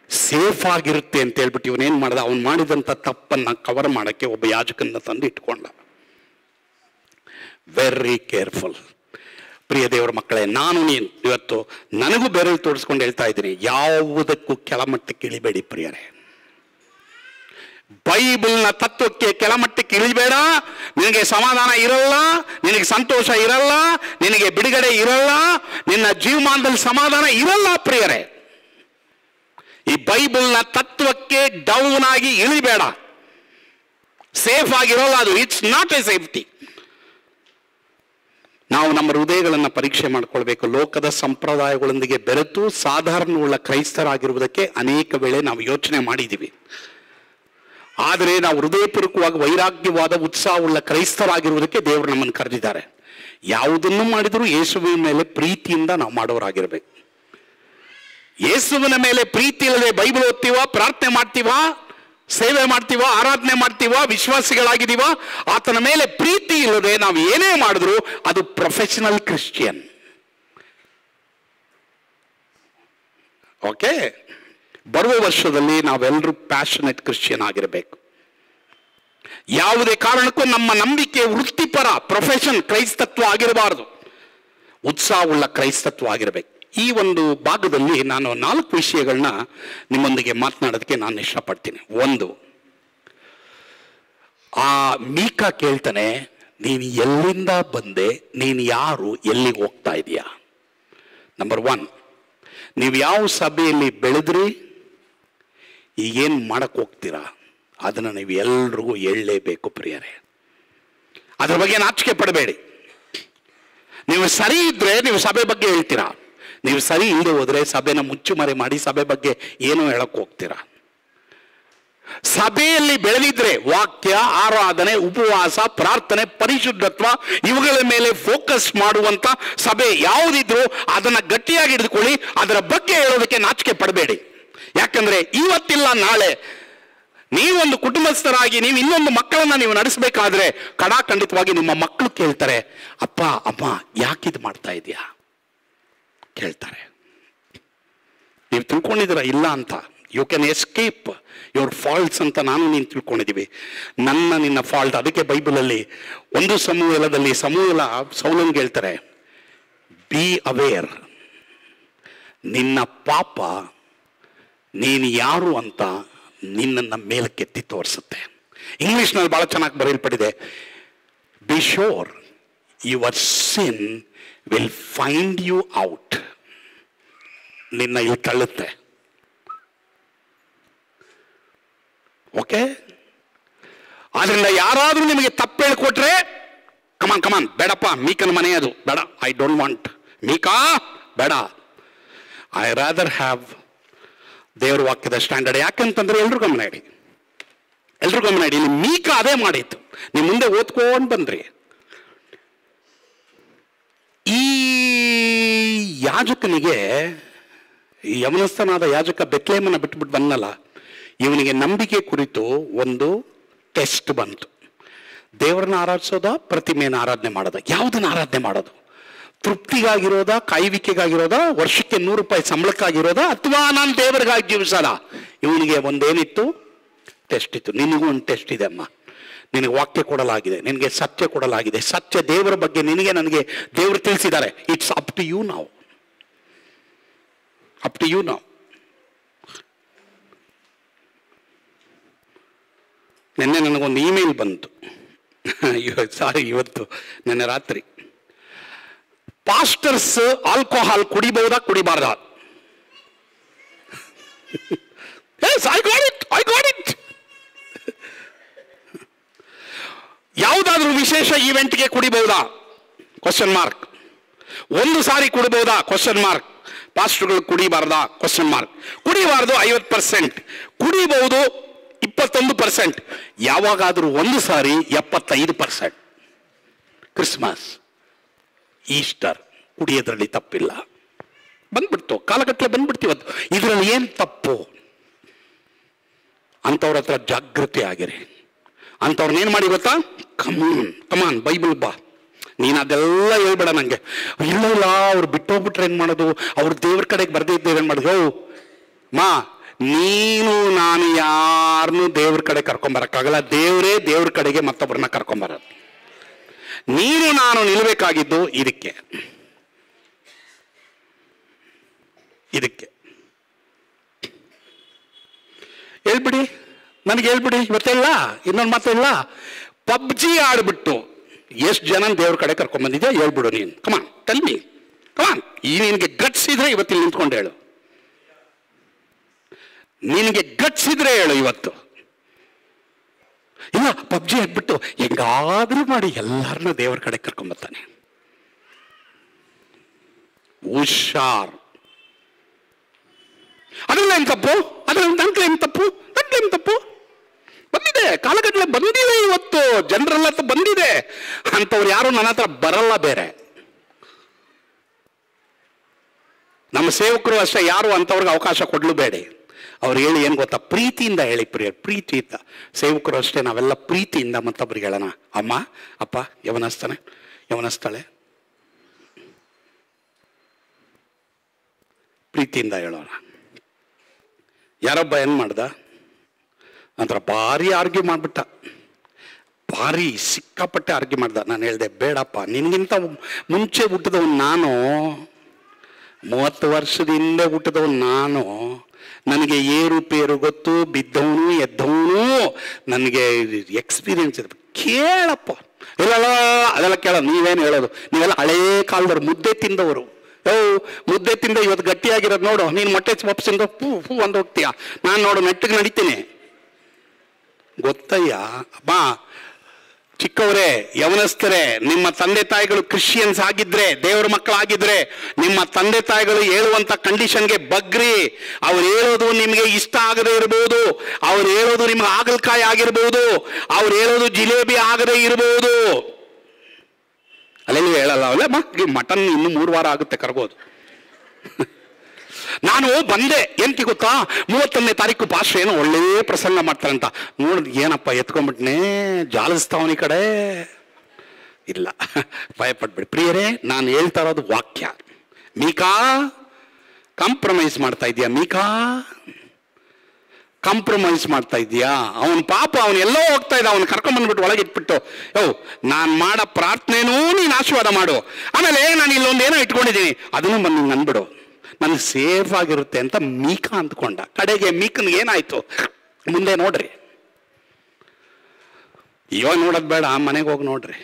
ಸೇಫ್ ಆಗಿರುತ್ತೆ ಅಂತ ಹೇಳ್ಬಿಟ್ಟು ಇವನೇನು ಮಾಡ್ದ? ಅವನು ಮಾಡಿದಂಥ ತಪ್ಪನ್ನು ಕವರ್ ಮಾಡೋಕ್ಕೆ ಒಬ್ಬ ಯಾಜಕನ್ನ ತಂದು ಇಟ್ಕೊಂಡ. ವೆರಿ ಕೇರ್ಫುಲ್ ಪ್ರಿಯ ದೇವರ ಮಕ್ಕಳೇ. ನಾನು ನೀನು ಇವತ್ತು ನನಗೂ ಬೆರಳು ತೋರಿಸ್ಕೊಂಡು ಹೇಳ್ತಾ ಇದ್ದೀನಿ, ಯಾವುದಕ್ಕೂ ಕೆಳಮಟ್ಟಕ್ಕೆ ಇಳಿಬೇಡಿ ಪ್ರಿಯರೇ. ಬೈಬಲ್ನ ತತ್ವಕ್ಕೆ ಕೆಳಮಟ್ಟಕ್ಕೆ ಇಳಿಬೇಡ. ನಿನಗೆ ಸಮಾಧಾನ ಇರಲ್ಲ, ನಿನಗೆ ಸಂತೋಷ ಇರಲ್ಲ, ನಿನಗೆ ಬಿಡುಗಡೆ ಇರಲ್ಲ, ನಿನ್ನ ಜೀವಮಾನದಲ್ಲಿ ಸಮಾಧಾನ ಇರಲ್ಲ ಪ್ರಿಯರೇ. ಈ ಬೈಬಲ್ನ ತತ್ವಕ್ಕೆ ಡೌನ್ ಆಗಿ ಇಳಿಬೇಡ. ಸೇಫ್ ಆಗಿರೋಲ್ಲ ಅದು. It's not A safety. ನಾವು ನಮ್ಮ ಹೃದಯಗಳನ್ನು ಪರೀಕ್ಷೆ ಮಾಡಿಕೊಳ್ಬೇಕು. ಲೋಕದ ಸಂಪ್ರದಾಯಗಳೊಂದಿಗೆ ಬೆರೆತು ಸಾಧಾರಣವುಳ್ಳ ಕ್ರೈಸ್ತರಾಗಿರುವುದಕ್ಕೆ ಅನೇಕ ವೇಳೆ ನಾವು ಯೋಚನೆ ಮಾಡಿದ್ದೀವಿ. ಆದರೆ ನಾವು ಹೃದಯಪೂರ್ವಕವಾಗಿ ವೈರಾಗ್ಯವಾದ ಉತ್ಸಾಹವುಳ್ಳ ಕ್ರೈಸ್ತರಾಗಿರುವುದಕ್ಕೆ ದೇವರು ನಮ್ಮನ್ನು ಕರೆದಿದ್ದಾರೆ. ಯಾವುದನ್ನು ಮಾಡಿದರೂ ಯೇಸುವಿನ ಮೇಲೆ ಪ್ರೀತಿಯಿಂದ ನಾವು ಮಾಡೋರಾಗಿರ್ಬೇಕು. ಯೇಸುವಿನ ಮೇಲೆ ಪ್ರೀತಿ ಇಲ್ಲದೆ ಬೈಬಲ್ ಓದ್ತೀವ, ಪ್ರಾರ್ಥನೆ ಮಾಡ್ತೀವ, ಸೇವೆ ಮಾಡ್ತೀವ, ಆರಾಧನೆ ಮಾಡ್ತೀವ, ವಿಶ್ವಾಸಿಗಳಾಗಿದ್ದೀವ, ಆತನ ಮೇಲೆ ಪ್ರೀತಿ ಇಲ್ಲದೆ ನಾವು ಏನೇ ಮಾಡಿದ್ರು ಅದು ಪ್ರೊಫೆಷನಲ್ ಕ್ರಿಶ್ಚಿಯನ್. ಓಕೆ, ಬರುವ ವರ್ಷದಲ್ಲಿ ನಾವೆಲ್ಲರೂ ಪ್ಯಾಷನೇಟ್ ಕ್ರಿಶ್ಚಿಯನ್ ಆಗಿರಬೇಕು. ಯಾವುದೇ ಕಾರಣಕ್ಕೂ ನಮ್ಮ ನಂಬಿಕೆ ವೃತ್ತಿಪರ ಪ್ರೊಫೆಷನ್ ಕ್ರೈಸ್ತತ್ವ ಆಗಿರಬಾರದು, ಉತ್ಸಾಹವುಳ್ಳ ಕ್ರೈಸ್ತತ್ವ ಆಗಿರಬೇಕು. ಈ ಒಂದು ಭಾಗದಲ್ಲಿ ನಾನು 4 ವಿಷಯಗಳನ್ನ ನಿಮ್ಮೊಂದಿಗೆ ಮಾತನಾಡೋದಕ್ಕೆ ನಾನು ಇಷ್ಟಪಡ್ತೀನಿ. ಒಂದು, ಆ ಮೀಕ ಕೇಳ್ತಾನೆ, ನೀನು ಎಲ್ಲಿಂದ ಬಂದೆ, ನೀನು ಯಾರು, ಎಲ್ಲಿಗೆ ಹೋಗ್ತಾ ಇದೀಯಾ? ನಂಬರ್ 1, ನೀವು ಯಾವ ಸಭೆಯಲ್ಲಿ ಬೆಳೆದ್ರಿ, ಈಗೇನು ಮಾಡಕ್ಕೆ ಹೋಗ್ತೀರಾ, ಅದನ್ನು ನೀವು ಎಲ್ರಿಗೂ ಹೇಳಲೇಬೇಕು ಪ್ರಿಯರೇ. ಅದ್ರ ಬಗ್ಗೆ ನಾಚಿಕೆ ಪಡಬೇಡಿ. ನೀವು ಸರಿ ಇದ್ರೆ ನೀವು ಸಭೆ ಬಗ್ಗೆ ಹೇಳ್ತೀರಾ, ನೀವು ಸರಿ ಇಲ್ಲದೆ ಹೋದ್ರೆ ಸಭೆನ ಮುಚ್ಚುಮರೆ ಮಾಡಿ ಸಭೆ ಬಗ್ಗೆ ಏನೋ ಹೇಳಕ್ ಹೋಗ್ತೀರಾ. ಸಭೆಯಲ್ಲಿ ಬೆಳೆದಿದ್ರೆ ವಾಕ್ಯ, ಆರಾಧನೆ, ಉಪವಾಸ, ಪ್ರಾರ್ಥನೆ, ಪರಿಶುದ್ಧತ್ವ ಇವುಗಳ ಮೇಲೆ ಫೋಕಸ್ ಮಾಡುವಂತ ಸಭೆ ಯಾವುದಿದ್ರು ಅದನ್ನ ಗಟ್ಟಿಯಾಗಿ ಹಿಡಿದುಕೊಳ್ಳಿ. ಅದರ ಬಗ್ಗೆ ಹೇಳೋದಕ್ಕೆ ನಾಚಿಕೆ ಪಡಬೇಡಿ. ಯಾಕಂದ್ರೆ ಇವತ್ತಿಲ್ಲ ನಾಳೆ ನೀವೊಂದು ಕುಟುಂಬಸ್ಥರಾಗಿ ನೀವು ಇನ್ನೊಂದು ಮಕ್ಕಳನ್ನ ನೀವು ನಡೆಸಬೇಕಾದ್ರೆ ಖಂಡಿತವಾಗಿ ನಿಮ್ಮ ಮಕ್ಕಳು ಕೇಳ್ತಾರೆ, ಅಪ್ಪ ಅಮ್ಮ ಯಾಕಿದು ಮಾಡ್ತಾ ಇದೀಯಾ ಕೇಳ್ತಾರೆ. ನೀವು ತಿಳ್ಕೊಂಡಿದ್ದೀರಾ ಇಲ್ಲ ಅಂತ. You can escape your faults ಅಂತ ನಾನು ನೀನು ತಿಳ್ಕೊಂಡಿದ್ದೀವಿ. ನಿನ್ನ ಫಾಲ್ಟ್. ಅದಕ್ಕೆ ಬೈಬಲಲ್ಲಿ 1 ಸಮುವೇಲದಲ್ಲಿ ಸೌಲನಿಗೆ ಹೇಳ್ತಾರೆ, ಬಿ ಅವೇರ್, ನಿನ್ನ ಪಾಪ ನೀನು ಯಾರು ಅಂತ ನಿನ್ನನ್ನು ಮೇಲಕ್ಕೆತ್ತಿ ತೋರಿಸುತ್ತೆ. ಇಂಗ್ಲಿಷ್ನಲ್ಲಿ ಬಹಳ ಚೆನ್ನಾಗಿ ಬರೆಯಲ್ಪಟ್ಟಿದೆ, be sure your sin will find you out. ನಿನ್ನ ಇಲ್ಲಿ ತಳ್ಳುತ್ತೆ. ಓಕೆ. ಆದ್ರಿಂದ ಯಾರಾದ್ರೂ ನಿಮಗೆ ತಪ್ಪು ಹೇಳ್ಕೊಟ್ರೆ ಕಮಾನ್ ಬೇಡಪ್ಪ, ಮೀಕನ ಮನೆ ಅದು ಬೇಡ, ಐ ಡೋಂಟ್ ವಾಂಟ್ ಮೀಕಾ, ಬೇಡ. ಐ ರಾದರ್ ಹ್ಯಾವ್ ದೇವರ ವಾಕ್ಯದ ಸ್ಟ್ಯಾಂಡರ್ಡ್. ಯಾಕಂತಂದ್ರೆ ಎಲ್ರು ಗಮನ ಇಡಿ, ನಿಮ್ಮ ಮೀಕಾ ಅದೇ ಮಾಡಿತ್ತು. ನೀವು ಮುಂದೆ ಓದ್ಕೊಂಡು ಬಂದ್ರಿ. ಈ ಯಾಜಕನಿಗೆ, ಯವನಸ್ಥನಾದ ಯಾಜಕ ಬೆತ್ಲೇಮನ ಬಿಟ್ಬಿಟ್ಟು ಬಂದಲ್ಲ, ಇವನಿಗೆ ನಂಬಿಕೆ ಕುರಿತು ಒಂದು ಟೆಸ್ಟ್ ಬಂತು. ದೇವರನ್ನ ಆರಾಧಿಸೋದ, ಪ್ರತಿಮೆಯನ್ನು ಆರಾಧನೆ ಮಾಡೋದ? ಯಾವುದನ್ನ ಆರಾಧನೆ ಮಾಡೋದು? ತೃಪ್ತಿಗಾಗಿರೋದ, ಕಾಯುವಿಕೆಗಾಗಿರೋದ, ವರ್ಷಕ್ಕೆ 100 ರೂಪಾಯಿ ಸಂಬಳಕ್ಕಾಗಿರೋದ, ಅಥವಾ ನಾನು ದೇವರಿಗಾಗಿ ಜೀವಿಸೋದ? ಇವನಿಗೆ ಒಂದೇನಿತ್ತು? ಟೆಸ್ಟ್ ಇತ್ತು. ನಿನಗೂ ಒಂದು ಟೆಸ್ಟ್ ಇದೆ ಅಮ್ಮ. ನಿನಗೆ ವಾಕ್ಯ ಕೊಡಲಾಗಿದೆ, ನಿನಗೆ ಸತ್ಯ ಕೊಡಲಾಗಿದೆ. ಸತ್ಯ ದೇವರ ಬಗ್ಗೆ ನಿನಗೆ ನನಗೆ ದೇವರು ತಿಳಿಸಿದ್ದಾರೆ. ಇಟ್ಸ್ ಅಪ್ ಟು ಯು ನಾವು. ನಿನ್ನೆ ನನಗೊಂದು ಇಮೇಲ್ ಬಂತು, ಇವತ್ತು ನಿನ್ನೆ ರಾತ್ರಿ. ಪಾಸ್ಟರ್ಸ್ ಆಲ್ಕೋಹಾಲ್ ಕುಡಿಬಹುದಾ ಕುಡಿಬಾರ್ದ? I got it. ಯಾವುದಾದ್ರೂ ವಿಶೇಷ ಈವೆಂಟ್ಗೆ ಕುಡಿಬಹುದಾ? Question mark. ಒಂದು ಸಾರಿ ಕುಡಿಬಹುದಾ? Question mark. ಪಾಸ್ಟರ್ಗಳು ಕುಡಿಬಾರ್ದಾ? Question mark. ಕುಡಿಬಾರ್ದು 50%, ಕುಡಿಬಹುದು 21%, ಯಾವಾಗಾದ್ರೂ ಒಂದು ಸಾರಿ 75%. ಕ್ರಿಸ್ಮಸ್, ಈಸ್ಟರ್ ಕುಡಿಯೋದ್ರಲ್ಲಿ ತಪ್ಪಿಲ್ಲ. ಬಂದ್ಬಿಡ್ತು, ಕಾಲಗಟ್ಟಲೆ ಬಂದ್ಬಿಡ್ತು ಇವತ್ತು. ಇದರಲ್ಲಿ ಏನು ತಪ್ಪು? ಅಂಥವ್ರ ಹತ್ರ ಜಾಗೃತಿ ಆಗಿರಿ. ಅಂಥವ್ರನ್ನೇನು ಮಾಡಿ ಗೊತ್ತಾ? ಕಮಾನ್ ಬೈಬಲ್ ಬಾ, ನೀನು ಅದೆಲ್ಲ ಹೇಳ್ಬೇಡ ನನಗೆ. ಇಲ್ಲ ಅವ್ರು ಬಿಟ್ಟೋಗ್ಬಿಟ್ರೆ ಏನು ಮಾಡೋದು? ಅವ್ರು ದೇವ್ರ ಕಡೆಗೆ ಬರ್ದೇ ಇದ್ದೇವೆ ಏನು ಮಾಡೋದು? ಮಾ, ನೀನು ನಾನು ಯಾರನ್ನೂ ದೇವ್ರ ಕಡೆ ಕರ್ಕೊಂಬರಕ್ಕಾಗಲ್ಲ. ದೇವರೇ ದೇವ್ರ ಕಡೆಗೆ ಮತ್ತೊಬ್ಬರನ್ನ ಕರ್ಕೊಂಬರೋದು. ನೀನು ನಾನು ನಿಲ್ಲಬೇಕಾಗಿದ್ದು ಇದಕ್ಕೆ. ಹೇಳ್ಬಿಡಿ, ನನಗೆ ಹೇಳ್ಬಿಡಿ. ಇವತ್ತೆಲ್ಲ ಇನ್ನೊಂದು ಮಾತಿಲ್ಲ. ಪಬ್ಜಿ ಆಡ್ಬಿಟ್ಟು ಎಷ್ಟು ಜನ ದೇವ್ರ ಕಡೆ ಕರ್ಕೊಂಡ್ಬಂದಿದ್ಯಾ ಹೇಳ್ಬಿಡು ನೀನು. ಕಮಾನ್ ಟೆಲ್ ಮೀ, ಕಮಾನ್. ಈ ನಿನಗೆ ಗಟ್ಸ್ ಇದ್ರೆ ಇವತ್ತಿಲ್ಲಿ ನಿಂತ್ಕೊಂಡು ಹೇಳು. ನಿನಗೆ ಗಟ್ಸ್ ಇದ್ರೆ ಹೇಳು ಇವತ್ತು. ಇಲ್ಲ ಪಬ್ಜಿ ಆಡ್ಬಿಟ್ಟು ಹೆಂಗಾದ್ರೂ ಮಾಡಿ ಎಲ್ಲರನ್ನೂ ದೇವ್ರ ಕಡೆ ಕರ್ಕೊಂಬರ್ತಾನೆ. ಹುಷಾರ್. ಅದ್ರಲ್ಲಿ ಏನು ತಪ್ಪು? ನನ್ಗೆ ತಪ್ಪು ಬಂದಿದೆ, ಕಾಲಗಟ್ಟಲೆ ಬಂದಿದೆ. ಇವತ್ತು ಜನರೆಲ್ಲ ಬಂದಿದೆ. ಅಂತವ್ರು ಯಾರು ನನ್ನ ಹತ್ರ ಬರಲ್ಲ. ಬೇರೆ ನಮ್ಮ ಸೇವಕರು ಅಷ್ಟೇ, ಯಾರು ಅಂತವ್ರಿಗೆ ಅವಕಾಶ ಕೊಡ್ಲೂಬೇಡಿ. ಅವ್ರು ಹೇಳಿ ಏನು ಗೊತ್ತಾ? ಪ್ರೀತಿಯಿಂದ ಹೇಳಿ, ಪ್ರೀತಿಯಿಂದ. ಸೇವಕರು ಅಷ್ಟೇ, ನಾವೆಲ್ಲ ಪ್ರೀತಿಯಿಂದ ಮತ್ತೊಬ್ಬರಿಗೆ ಹೇಳೋಣ. ಅಮ್ಮ, ಅಪ್ಪ, ಯವನಸ್ಥಳೆ, ಪ್ರೀತಿಯಿಂದ ಹೇಳೋಣ. ಯಾರೊಬ್ಬ ಏನು ಮಾಡ್ದ ಅಂತ ಭಾರಿ ಆರ್ಗ್ಯೂ ಮಾಡ್ಬಿಟ್ಟ, ಭಾರಿ ಸಿಕ್ಕಾಪಟ್ಟೆ ಆರ್ಗ್ಯೂ ಮಾಡ್ದ. ನಾನು ಹೇಳಿದೆ, ಬೇಡಪ್ಪ, ನಿನಗಿಂತ ಮುಂಚೆ ಹುಟ್ಟಿದವನು ನಾನು, 30 ವರ್ಷದ ಹಿಂದೆ ಹುಟ್ಟಿದವನು ನಾನು. ನನಗೆ ಏರುಪೇರು ಗೊತ್ತು, ಬಿದ್ದವನು ಎದ್ದವನು, ನನಗೆ ಎಕ್ಸ್ಪೀರಿಯನ್ಸ್ ಇದೆ. ಕೇಳಪ್ಪ. ಇಲ್ಲ ಅದೆಲ್ಲ ಕೇಳ. ನೀವೇನು ಹೇಳೋದು? ನೀವೆಲ್ಲ ಹಳೇ ಕಾಲದವ್ರು, ಮುದ್ದೆ ತಿಂದವರು. ಮುದ್ದೆ ತಿಂದ ಇವತ್ತು ಗಟ್ಟಿಯಾಗಿರೋದು ನೋಡು. ನೀನು ಮೊಟ್ಟೆ ವಾಪಸ್ಸಿಂದ ಹೂ ಅಂದು ಹೋಗ್ತೀಯ. ನಾನು ನೋಡು ನೆಟ್ಟಿಗೆ ನಡೀತೀನಿ. ಗೊತ್ತಯ್ಯ ಬಾ. ಚಿಕ್ಕವರೇ, ಯವನಸ್ಥರೇ, ನಿಮ್ಮ ತಂದೆ ತಾಯಿಗಳು ಕ್ರಿಶ್ಚಿಯನ್ಸ್ ಆಗಿದ್ರೆ, ದೇವರ ಮಕ್ಕಳಾಗಿದ್ರೆ, ನಿಮ್ಮ ತಂದೆ ತಾಯಿಗಳು ಹೇಳುವಂತ ಕಂಡೀಷನ್ಗೆ ಬಗ್ರಿ. ಅವ್ರು ಹೇಳೋದು ನಿಮಗೆ ಇಷ್ಟ ಆಗದೆ ಇರಬಹುದು, ಅವ್ರು ಹೇಳೋದು ನಿಮ್ಗೆ ಹಾಗಲಕಾಯಿ ಆಗಿರ್ಬಹುದು, ಅವ್ರು ಹೇಳೋದು ಜಿಲೇಬಿ ಆಗದೆ ಇರಬಹುದು. ಅಲ್ಲೆಲ್ಲೂ ಹೇಳಲ್ಲ. ಅಲ್ಲ ಮಟನ್ ಇನ್ನು 3 ವಾರ ಆಗುತ್ತೆ ಕರಗೋದು. ನಾನು ಬಂದೆ ಏನಕ್ಕೆ ಗೊತ್ತಾ? 31ನೇ ತಾರೀಕು ಪಾಸ್ಟರ್ ಏನೋ ಒಳ್ಳೆ ಪ್ರಸಂಗ ಮಾಡ್ತಾರಂತ. ನೋಡಿದ್ ಏನಪ್ಪ ಎತ್ಕೊಂಡ್ಬಿಟ್ನೆ, ಜಾಲಿಸ್ತಾವನಿ ಕಡೆ. ಇಲ್ಲ, ಭಯಪಡ್ಬಿಡಿ ಪ್ರಿಯರೇ. ನಾನು ಹೇಳ್ತಾ ಇರೋದು ವಾಕ್ಯ. ಮೀಕಾ ಕಾಂಪ್ರಮೈಸ್ ಮಾಡ್ತಾ ಇದೀಯಾ? ಮೀಕಾ ಕಾಂಪ್ರಮೈಸ್ ಮಾಡ್ತಾ ಇದೀಯಾ? ಅವನ ಪಾಪ, ಅವನು ಎಲ್ಲೋ ಹೋಗ್ತಾ ಇದ್ದ, ಅವನು ಕರ್ಕೊಂಡ್ಬಂದ್ಬಿಟ್ಟು ಒಳಗಿಟ್ಬಿಟ್ಟು, ನಾನು ಮಾಡೋ ಪ್ರಾರ್ಥನೆನೂ ನೀನು ಆಶೀರ್ವಾದ ಮಾಡು, ಆಮೇಲೆ ನಾನು ಇಲ್ಲೊಂದೇನೋ ಇಟ್ಕೊಂಡಿದ್ದೀನಿ ಅದನ್ನು ಬಂದು ನನ್ಬಿಡು, ನನಗೆ ಸೇಫ್ ಆಗಿರುತ್ತೆ ಅಂತ ಮೀಕಾ ಅಂದ್ಕೊಂಡ. ಕಡೆಗೆ ಮೀಕನ್ಗೆ ಏನಾಯ್ತು ಮುಂದೆ ನೋಡ್ರಿ. ಇವಾಗ ನೋಡೋದು ಬೇಡ, ಮನೆಗೆ ಹೋಗಿ ನೋಡ್ರಿ.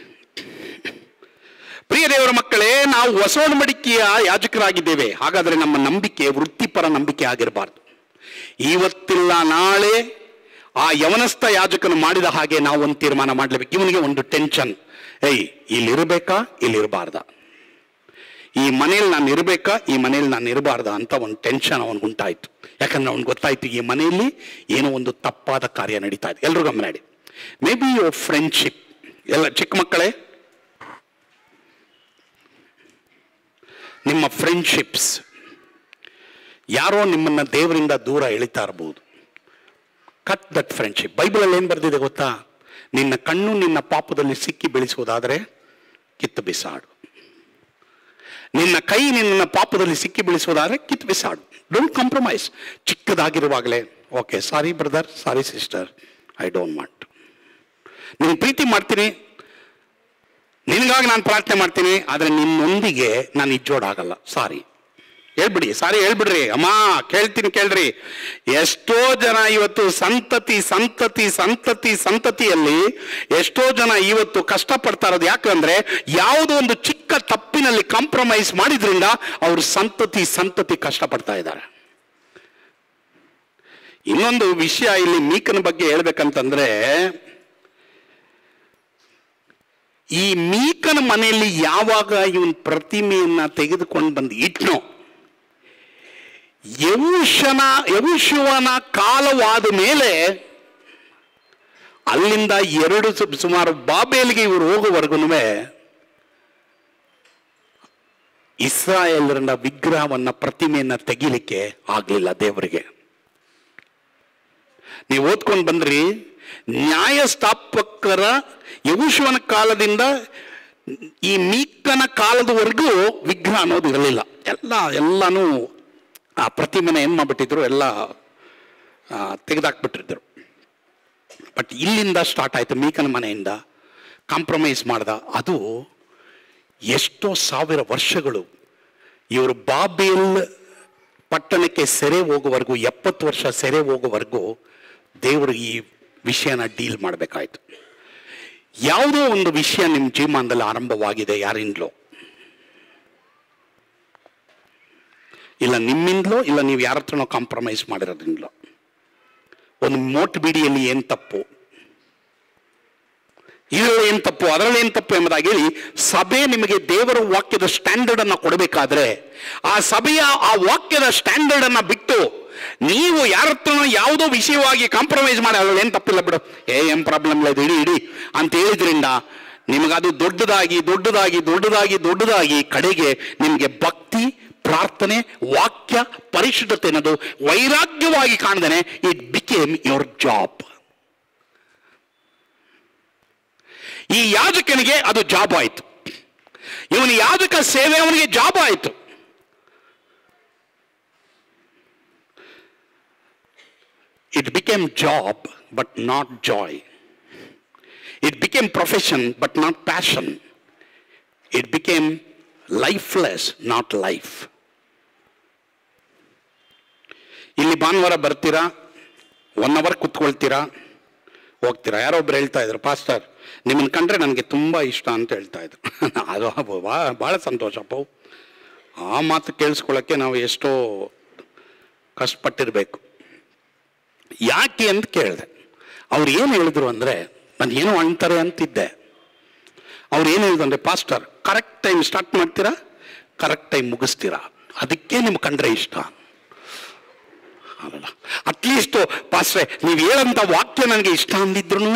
ಪ್ರಿಯ ದೇವರ ಮಕ್ಕಳೇ, ನಾವು ಹೊಸ ಒಡಂಬಡಿಕೆಯ ಯಾಜಕರಾಗಿದ್ದೇವೆ. ಹಾಗಾದ್ರೆ ನಮ್ಮ ನಂಬಿಕೆ ವೃತ್ತಿಪರ ನಂಬಿಕೆ ಆಗಿರಬಾರ್ದು. ಇವತ್ತಿಲ್ಲ ನಾಳೆ ಆ ಯವನಸ್ಥ ಯಾಜಕನು ಮಾಡಿದ ಹಾಗೆ ನಾವು ಒಂದು ತೀರ್ಮಾನ ಮಾಡಲೇಬೇಕು. ಇವನಿಗೆ ಒಂದು ಟೆನ್ಷನ್, ಇಲ್ಲಿರ್ಬೇಕಾ ಇಲ್ಲಿರಬಾರ್ದ, ಈ ಮನೇಲಿ ನಾನು ಇರಬೇಕಾ ಈ ಮನೇಲಿ ನಾನು ಇರಬಾರ್ದ ಅಂತ ಒಂದು ಟೆನ್ಷನ್ ಅವನಿಗುಂಟಾಯ್ತು. ಯಾಕಂದ್ರೆ ಅವ್ನಿಗೆ ಗೊತ್ತಾಯ್ತು ಈ ಮನೆಯಲ್ಲಿ ಏನೋ ಒಂದು ತಪ್ಪಾದ ಕಾರ್ಯ ನಡೀತಾ ಇದೆ. ಎಲ್ರು ಗಮನ ಮಾಡಿ. ಮೇ ಬಿ ಯುವರ್ ಫ್ರೆಂಡ್ಶಿಪ್, ಎಲ್ಲ ಚಿಕ್ಕ ಮಕ್ಕಳೇ, ನಿಮ್ಮ ಫ್ರೆಂಡ್ಶಿಪ್ಸ್ ಯಾರೋ ನಿಮ್ಮನ್ನ ದೇವರಿಂದ ದೂರ ಎಳಿತಾ ಇರಬಹುದು. Cut that friendship. ಬೈಬಲಲ್ಲಿ ಏನು ಬರೆದಿದೆ ಗೊತ್ತಾ? ನಿನ್ನ ಕಣ್ಣು ನಿನ್ನ ಪಾಪದಲ್ಲಿ ಸಿಕ್ಕಿ ಬೆಳೆಸುವುದಾದರೆ ಕಿತ್ತು ಬಿಸಾಡು. ನಿನ್ನ ಕೈ ನಿನ್ನ ಪಾಪದಲ್ಲಿ ಸಿಕ್ಕಿ ಬೆಳೆಸುವುದಾದರೆ ಕಿತ್ತು ಬಿಸಾಡು. Don't compromise. ಚಿಕ್ಕದಾಗಿರುವಾಗಲೇ okay, sorry brother, sorry sister, I don't want. ನೀನು ಪ್ರೀತಿ ಮಾಡ್ತೀನಿ, ನಿನಗಾಗಿ ನಾನು ಪ್ರಾರ್ಥನೆ ಮಾಡ್ತೀನಿ, ಆದರೆ ನಿನ್ನೊಂದಿಗೆ ನಾನು ಇಜ್ಜೋಡಾಗಲ್ಲ. ಸಾರಿ ಹೇಳ್ಬಿಡಿ, ಸಾರಿ ಹೇಳ್ಬಿಡ್ರಿ ಅಮ್ಮ, ಕೇಳ್ತೀನಿ ಕೇಳ್ರಿ. ಎಷ್ಟೋ ಜನ ಇವತ್ತು ಸಂತತಿಯಲ್ಲಿ ಎಷ್ಟೋ ಜನ ಇವತ್ತು ಕಷ್ಟಪಡ್ತಾ ಇರೋದು ಯಾಕಂದ್ರೆ ಯಾವುದೋ ಒಂದು ಚಿಕ್ಕ ತಪ್ಪಿನಲ್ಲಿ ಕಾಂಪ್ರಮೈಸ್ ಮಾಡಿದ್ರಿಂದ ಅವರು ಸಂತತಿ ಕಷ್ಟಪಡ್ತಾ ಇದ್ದಾರೆ. ಇನ್ನೊಂದು ವಿಷಯ ಇಲ್ಲಿ ಮೀಕನ ಬಗ್ಗೆ ಹೇಳ್ಬೇಕಂತಂದ್ರೆ, ಈ ಮೀಕನ ಮನೆಯಲ್ಲಿ ಯಾವಾಗ ಇವನ್ ಪ್ರತಿಮೆಯನ್ನ ತೆಗೆದುಕೊಂಡು ಬಂದು ಇಟ್ನೋ, ಯೆಹೋಶುವನ ಕಾಲವಾದ ಮೇಲೆ ಅಲ್ಲಿಂದ ಸುಮಾರು ಬಾಬೇಲಿಗೆ ಇವರು ಹೋಗುವವರೆಗೂ ಇಸ್ರಾಯೇಲರ ವಿಗ್ರಹವನ್ನ ಪ್ರತಿಮೆಯನ್ನ ತೆಗಿಲಿಕ್ಕೆ ಆಗ್ಲಿಲ್ಲ ದೇವರಿಗೆ. ನೀವು ಓದ್ಕೊಂಡು ಬಂದ್ರಿ, ನ್ಯಾಯಸ್ಥಾಪಕರ ಯೆಹೋಶುವನ ಕಾಲದಿಂದ ಈ ಮೀಕನ ಕಾಲದವರೆಗೂ ವಿಗ್ರಹ ಅನ್ನೋದು ಇರಲಿಲ್ಲ. ಎಲ್ಲಾನು ಆ ಪ್ರತಿಮೆನ ಏನು ಮಾಡ್ಬಿಟ್ಟಿದ್ರು, ಎಲ್ಲ ತೆಗೆದಾಕ್ಬಿಟ್ಟಿದ್ರು. ಬಟ್ ಇಲ್ಲಿಂದ ಸ್ಟಾರ್ಟ್ ಆಯ್ತು, ಮೀಕನ ಮನೆಯಿಂದ ಕಾಂಪ್ರಮೈಸ್ ಮಾಡ್ದ. ಅದು ಎಷ್ಟೋ ಸಾವಿರ ವರ್ಷಗಳು ಇವರು ಬಾಬೇಲ್ ಪಟ್ಟಣಕ್ಕೆ ಸೆರೆ ಹೋಗುವವರೆಗೂ, 70 ವರ್ಷ ಸೆರೆ ಹೋಗುವವರೆಗೂ ದೇವರು ಈ ವಿಷಯನ ಡೀಲ್ ಮಾಡಬೇಕಾಯ್ತು. ಯಾವುದೋ ಒಂದು ವಿಷಯ ನಿಮ್ಮ ಜೀವನದಲ್ಲಿ ಆರಂಭವಾಗಿದೆ, ಯಾರಿಂದಲೋ, ಇಲ್ಲ ನಿಮ್ಮಿಂದಲೋ, ಇಲ್ಲ ನೀವು ಯಾರ ಹತ್ರನೋ ಕಾಂಪ್ರಮೈಸ್ ಮಾಡಿರೋದ್ರಿಂದಲೋ. ಒಂದು ಮೋಟ್ ಬಿಡಿಯಲ್ಲಿ ಏನು ತಪ್ಪು, ಇದರಲ್ಲಿ ಏನು ತಪ್ಪು, ಅದರಲ್ಲಿ ಏನು ತಪ್ಪು ಎಂಬುದಾಗಿ ಹೇಳಿ ಸಭೆ ನಿಮಗೆ ದೇವರ ವಾಕ್ಯದ ಸ್ಟ್ಯಾಂಡರ್ಡ್ ಅನ್ನ ಕೊಡಬೇಕಾದ್ರೆ ಆ ಸಭೆಯ ಆ ವಾಕ್ಯದ ಸ್ಟ್ಯಾಂಡರ್ಡ್ ಅನ್ನ ಬಿಟ್ಟು ನೀವು ಯಾರ ಹತ್ರನೋ ಯಾವುದೋ ವಿಷಯವಾಗಿ ಕಾಂಪ್ರಮೈಸ್ ಮಾಡಿ ಅದ್ರಲ್ಲಿ ಏನು ತಪ್ಪಿಲ್ಲ ಬಿಡು, ಏನ್ ಪ್ರಾಬ್ಲಮ್ ಇಲ್ಲ, ಇದು ಇಡಿ ಅಂತ ಹೇಳಿದ್ರಿಂದ ನಿಮಗದು ದೊಡ್ಡದಾಗಿ ಕಡೆಗೆ ನಿಮಗೆ ಭಕ್ತಿ, ಪ್ರಾರ್ಥನೆ, ವಾಕ್ಯ, ಪರಿಶುದ್ಧತೆ ಅನ್ನೋದು ವೈರಾಗ್ಯವಾಗಿ ಕಾಣ್ದೇನೆ ಇಟ್ ಬಿಕೇಮ್ ಯುವರ್ ಜಾಬ್. ಈ ಯಾಜಕನಿಗೆ ಅದು ಜಾಬ್ ಆಯಿತು. ಇವನ ಯಾಜಕ ಸೇವೆ ಅವನಿಗೆ ಜಾಬ್ ಆಯಿತು. It became job but not Joy. It became profession but not passion. It became lifeless not life. ಇಲ್ಲಿ ಭಾನುವಾರ ಬರ್ತೀರಾ, 1 hour ಕುತ್ಕೊಳ್ತೀರಾ, ಹೋಗ್ತೀರಾ. ಯಾರೋ ಒಬ್ರು ಹೇಳ್ತಾ ಇದ್ರು, ಪಾಸ್ಟರ್ ನಿಮ್ಮನ್ನು ಕಂಡ್ರೆ ನನಗೆ ತುಂಬ ಇಷ್ಟ ಅಂತ ಹೇಳ್ತಾ ಇದ್ರು. ಅದು ಭಾಳ ಸಂತೋಷಪ್ಪ. ಆ ಮಾತು ಕೇಳಿಸ್ಕೊಳ್ಳೋಕ್ಕೆ ನಾವು ಎಷ್ಟೋ ಕಷ್ಟಪಟ್ಟಿರಬೇಕು. ಯಾಕೆ ಅಂತ ಕೇಳಿದೆ. ಅವ್ರು ಏನು ಹೇಳಿದ್ರು ಅಂದರೆ, ನಾನು ಏನೋ ಅಂತಾರೆ ಅಂತಿದ್ದೆ. ಅವ್ರು ಏನು ಹೇಳಿದ್ರು ಅಂದರೆ, ಪಾಸ್ಟರ್ ಕರೆಕ್ಟ್ ಟೈಮ್ ಸ್ಟಾರ್ಟ್ ಮಾಡ್ತೀರಾ, ಕರೆಕ್ಟ್ ಟೈಮ್ ಮುಗಿಸ್ತೀರಾ, ಅದಕ್ಕೆ ನಿಮ್ಗೆ ಕಂಡ್ರೆ ಇಷ್ಟ. ಅಲ್ಲ, ಅಟ್ಲೀಸ್ಟು ಪಾಸ್ಟ್ರೆ ನೀವು ಹೇಳಂತ ವಾಕ್ಯ ನನಗೆ ಇಷ್ಟ ಅಂದಿದ್ರು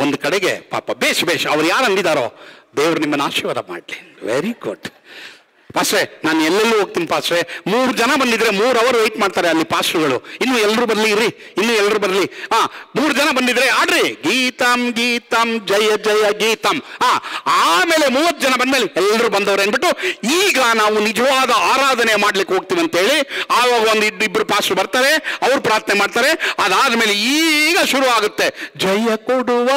ಒಂದು ಕಡೆಗೆ ಪಾಪ ಬೇಷ್ ಅವ್ರು ಯಾರು ಅಂದಿದ್ದಾರೋ ದೇವ್ರು ನಿಮ್ಮನ್ನು ಆಶೀರ್ವಾದ ಮಾಡಲಿ. ವೆರಿ ಗುಡ್ ಪಾಸ್ಟ್ರೆ, ನಾನು ಎಲ್ಲೆಲ್ಲೂ ಹೋಗ್ತೀನಿ ಪಾಸ್ಟ್ರೆ. 3 ಜನ ಬಂದಿದ್ರೆ 3 hour ವೆಯ್ಟ್ ಮಾಡ್ತಾರೆ ಅಲ್ಲಿ ಪಾಸ್ಟ್ರುಗಳು. ಇನ್ನು ಎಲ್ಲರೂ ಬರಲಿ ಇರ್ರಿ, ಇನ್ನು ಎಲ್ಲರೂ ಬರಲಿ. 3 ಜನ ಬಂದಿದ್ರೆ ಆಡ್ರಿ ಗೀತಂ ಗೀತಂ ಜಯ ಜಯ ಗೀತಂ. ಆಮೇಲೆ 30 ಜನ ಬಂದ್ಮೇಲೆ ಎಲ್ಲರೂ ಬಂದವ್ರೆ ಅಂದ್ಬಿಟ್ಟು ಈಗ ನಾವು ನಿಜವಾದ ಆರಾಧನೆ ಮಾಡ್ಲಿಕ್ಕೆ ಹೋಗ್ತೀವಿ ಅಂತೇಳಿ ಆವಾಗ ಒಂದು ಇಬ್ಬರು ಪಾಸ್ಟ್ರು ಬರ್ತಾರೆ, ಅವ್ರು ಪ್ರಾರ್ಥನೆ ಮಾಡ್ತಾರೆ. ಅದಾದ್ಮೇಲೆ ಈಗ ಶುರು ಆಗುತ್ತೆ ಜಯ ಕೊಡುವ